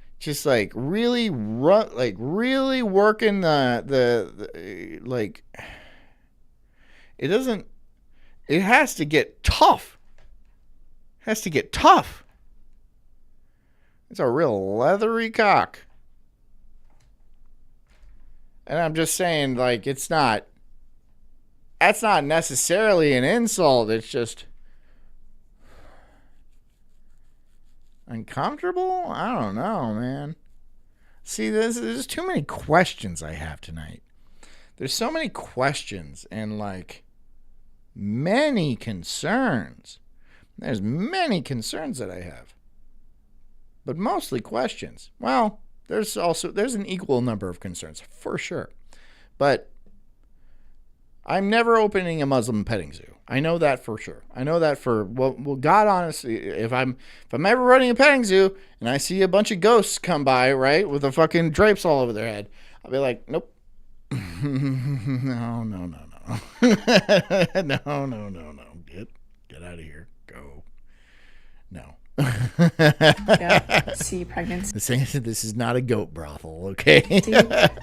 like really really working the like. It has to get tough. Has to get tough. It's a real leathery cock. And I'm just saying, like, that's not necessarily an insult. It's just uncomfortable. I don't know, man. See, there's too many questions I have tonight. There's so many questions and, like, many concerns. There's many concerns that I have. But mostly questions. Well, there's an equal number of concerns, for sure. But I'm never opening a Muslim petting zoo. I know that for sure. I know that for, well, God honestly, if I'm ever running a petting zoo and I see a bunch of ghosts come by, right, with the fucking drapes all over their head, I'll be like, nope. No. No. Get out of here. Go. No. Yeah, see pregnancy. This is not a goat brothel, okay?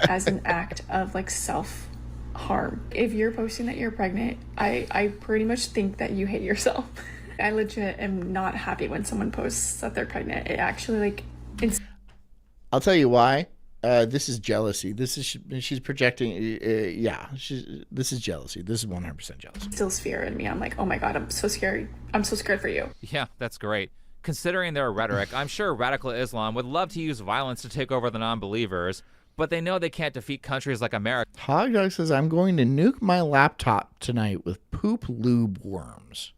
As an act of like self-harm. If you're posting that you're pregnant, I pretty much think that you hate yourself. I legit am not happy when someone posts that they're pregnant. It actually like I'll tell you why. This is jealousy. She's projecting. This is jealousy. This is 100% jealousy. Instills fear in me. I'm like, oh my God, I'm so scared. I'm so scared for you. Yeah, that's great. Considering their rhetoric, I'm sure radical Islam would love to use violence to take over the non-believers, but they know they can't defeat countries like America. Hog Dog says, I'm going to nuke my laptop tonight with poop lube worms.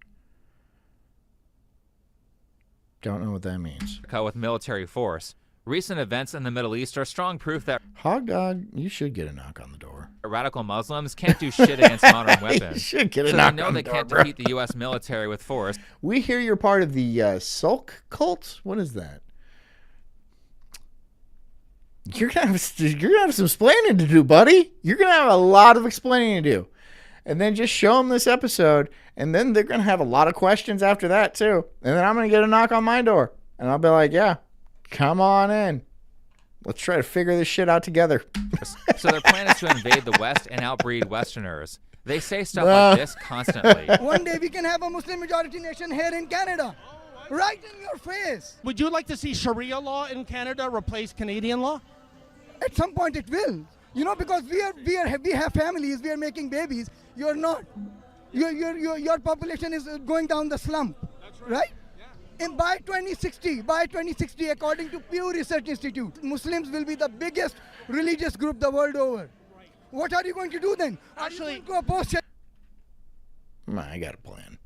Don't know what that means. With military force. Recent events in the Middle East are strong proof that Hog Dog, you should get a knock on the door. Radical Muslims can't do shit against modern weapons. You should get a so knock they know on they the can't door, defeat the U.S. military with force. We hear you're part of the Sulk cult. What is that? You're gonna have some explaining to do, buddy. You're gonna have a lot of explaining to do, and then just show them this episode, and then they're gonna have a lot of questions after that too. And then I'm gonna get a knock on my door, and I'll be like, "Yeah, come on in. Let's try to figure this shit out together." So their plan is to invade the West and outbreed Westerners. They say stuff like this constantly. One day we can have a Muslim majority nation here in Canada. Right in your face. Would you like to see Sharia law in Canada replace Canadian law? At some point it will. You know, because we have families, we are making babies. You're not. Your population is going down the slump. That's right? Yeah. And by 2060, according to Pew Research Institute, Muslims will be the biggest religious group the world over. Right. What are you going to do then? Actually, are you going to oppose? I got a plan.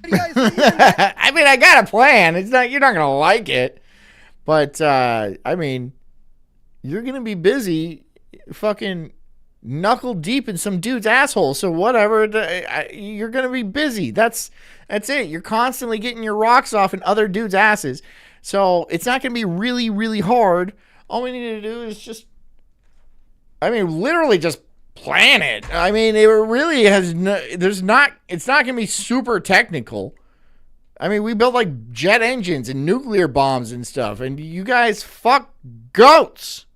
I mean, I got a plan. It's not, you're not gonna like it, but I mean, you're gonna be busy, fucking knuckle deep in some dude's asshole. So whatever, you're gonna be busy. That's it. You're constantly getting your rocks off in other dudes' asses. So it's not gonna be really, really hard. All we need to do is just, I mean, literally just plan it. I mean, it really has no, it's not going to be super technical. I mean, we built like jet engines and nuclear bombs and stuff, and you guys fuck goats.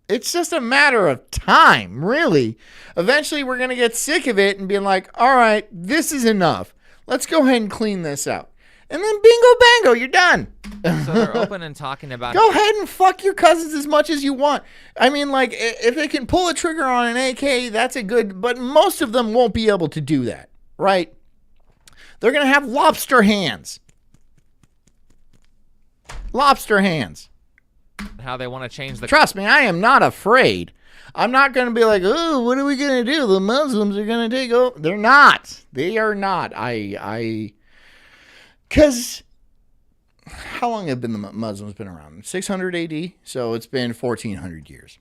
It's just a matter of time, really. Eventually, we're going to get sick of it and be like, all right, this is enough. Let's go ahead and clean this out. And then bingo bango, you're done. So they're open and talking about... Go ahead and fuck your cousins as much as you want. I mean, like, if they can pull a trigger on an AK, that's a good... But most of them won't be able to do that, right? They're going to have lobster hands. Lobster hands. How they want to change the... Trust me, I am not afraid. I'm not going to be like, oh, what are we going to do? The Muslims are going to take over. They're not. They are not. Because how long have the Muslims been around? 600 AD? So it's been 1,400 years.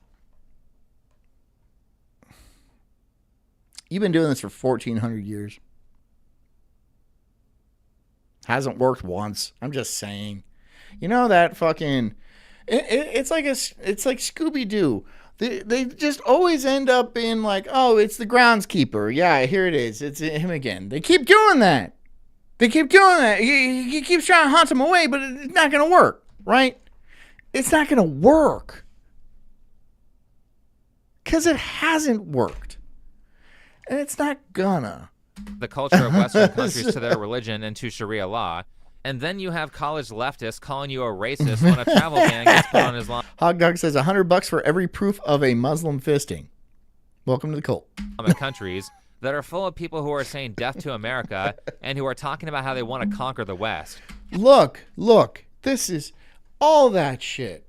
You've been doing this for 1,400 years. Hasn't worked once. I'm just saying. You know that fucking... It's like Scooby-Doo. They just always end up being like, oh, it's the groundskeeper. Yeah, here it is. It's him again. They keep doing that. He keeps trying to hunt him away, but it's not going to work, right? It's not going to work. Because it hasn't worked. And it's not gonna. The culture of Western countries to their religion and to Sharia law. And then you have college leftists calling you a racist when a travel ban gets put on his lawn. Hog Dog says $100 for every proof of a Muslim fisting. Welcome to the cult. Countries that are full of people who are saying death to America and who are talking about how they want to conquer the West. Look, this is all that shit.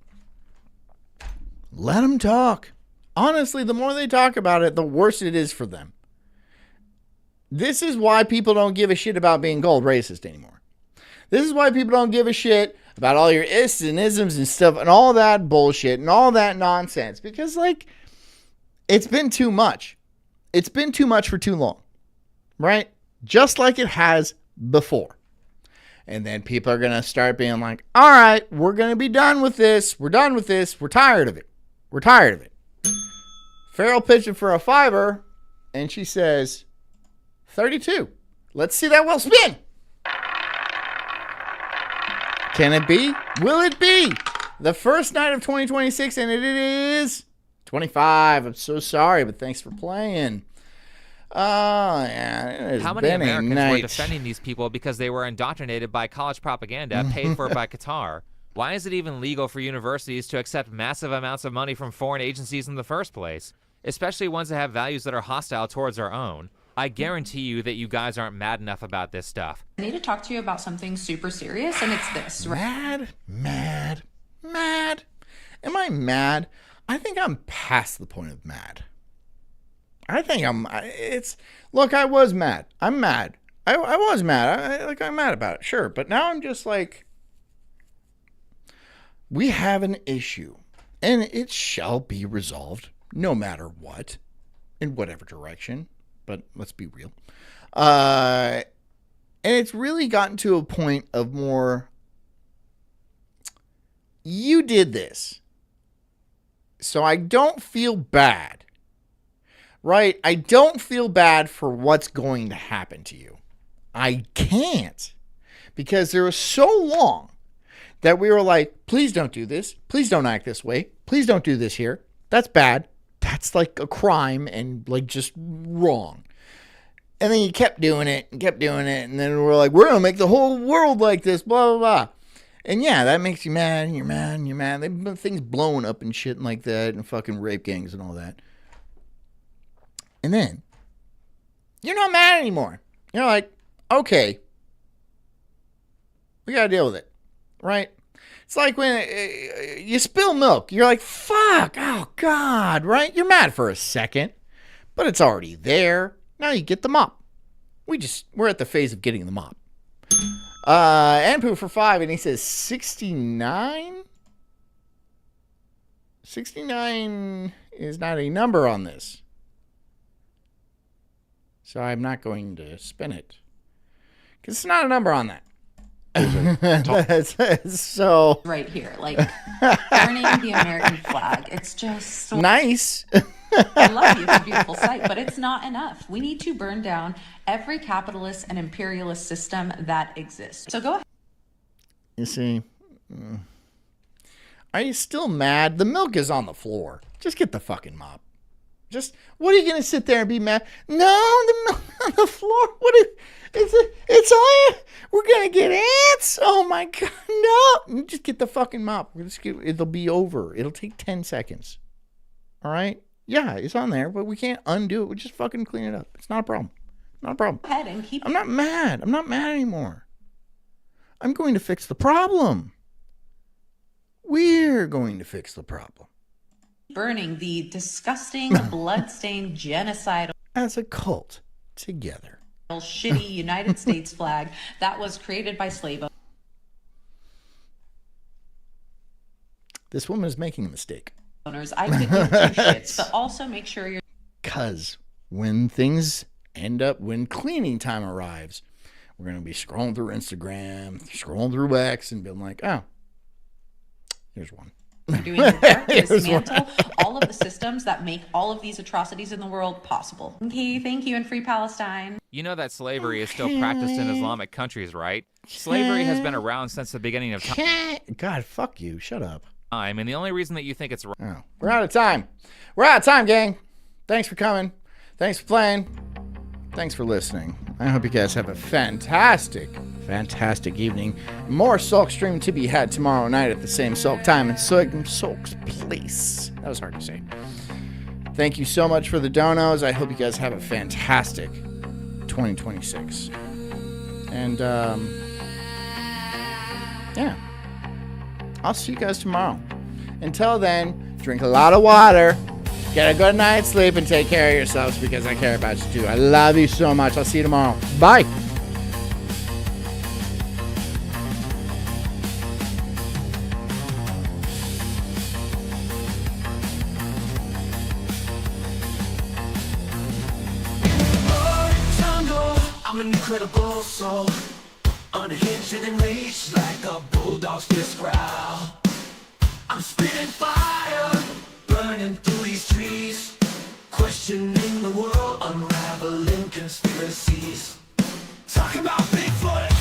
Let them talk. Honestly, the more they talk about it, the worse it is for them. This is why people don't give a shit about being called racist anymore. This is why people don't give a shit about all your ists and isms and stuff and all that bullshit and all that nonsense. Because, like, it's been too much. It's been too much for too long, right? Just like it has before. And then people are going to start being like, all right, we're going to be done with this. We're done with this. We're tired of it. We're tired of it. Farrell pitching for a $5, and she says, 32. Let's see that wheel spin. Can it be? Will it be? The first night of 2026, and it is 25. I'm so sorry, but thanks for playing. Oh, yeah. How many Americans were defending these people because they were indoctrinated by college propaganda paid for by Qatar? Why is it even legal for universities to accept massive amounts of money from foreign agencies in the first place, especially ones that have values that are hostile towards our own? I guarantee you that you guys aren't mad enough about this stuff. I need to talk to you about something super serious, and it's this. Mad? Am I mad? I think I'm past the point of mad. Look, I was mad. I'm mad. I was mad. I'm mad about it, sure. But now I'm just like, we have an issue, and it shall be resolved no matter what, in whatever direction. But let's be real. And it's really gotten to a point of more, you did this, so I don't feel bad, right? I don't feel bad for what's going to happen to you. I can't, because there was so long that we were like, please don't do this. Please don't act this way. Please don't do this here. That's bad. That's like a crime and like just wrong. And then you kept doing it and kept doing it. And then we're like, we're going to make the whole world like this, blah, blah, blah. And yeah, that makes you mad and you're mad and you're mad. They've been things blowing up and shit like that and fucking rape gangs and all that. And then you're not mad anymore. You're like, okay, we got to deal with it, right? It's like when you spill milk. You're like, fuck, oh, God, right? You're mad for a second, but it's already there. Now you get the mop. We're at the phase of getting the mop. Anpu for 5, and he says 69? 69 is not a number on this. So I'm not going to spin it. Because it's not a number on that. So right here, like burning the American flag. It's just so nice. I love you. It's a beautiful sight, but it's not enough. We need to burn down every capitalist and imperialist system that exists. So go ahead. You see, are you still mad? The milk is on the floor. Just get the fucking mop. What are you going to sit there and be mad? No, the milk on the floor. It's all, we're going to get ants. Oh my God, no. Just get the fucking mop. It'll be over. It'll take 10 seconds. All right? Yeah, it's on there, but we can't undo it. We just fucking clean it up. It's not a problem. Not a problem. Go ahead and keep. I'm not mad. I'm not mad anymore. I'm going to fix the problem. We're going to fix the problem. Burning the disgusting, bloodstained, genocidal as a cult together. Shitty United States flag that was created by slave This woman is making a mistake. owners. I could give two shits, but also make sure you're. Because when things end up, when cleaning time arrives, we're going to be scrolling through Instagram, scrolling through X, and being like, oh, here's one. Doing your part to dismantle all of the systems that make all of these atrocities in the world possible. Okay, thank you, and free Palestine. You know that slavery is still practiced in Islamic countries, right? Slavery has been around since the beginning of time. God, fuck you. Shut up. And the only reason that you think it's wrong. Oh, we're out of time. We're out of time, gang. Thanks for coming. Thanks for playing. Thanks for listening. I hope you guys have a fantastic evening. More Sulk stream to be had tomorrow night at the same Sulk time and Sulk's place. That was hard to say. Thank you so much for the donos. I hope you guys have a fantastic 2026. And, yeah. I'll see you guys tomorrow. Until then, drink a lot of water. Get a good night's sleep and take care of yourselves because I care about you too. I love you so much. I'll see you tomorrow. Bye. I'm an incredible soul, unhinged and enraged like a bulldog's fierce growl. I'm spitting fire, burning through these trees, questioning the world, unraveling conspiracies. Talking about Bigfoot.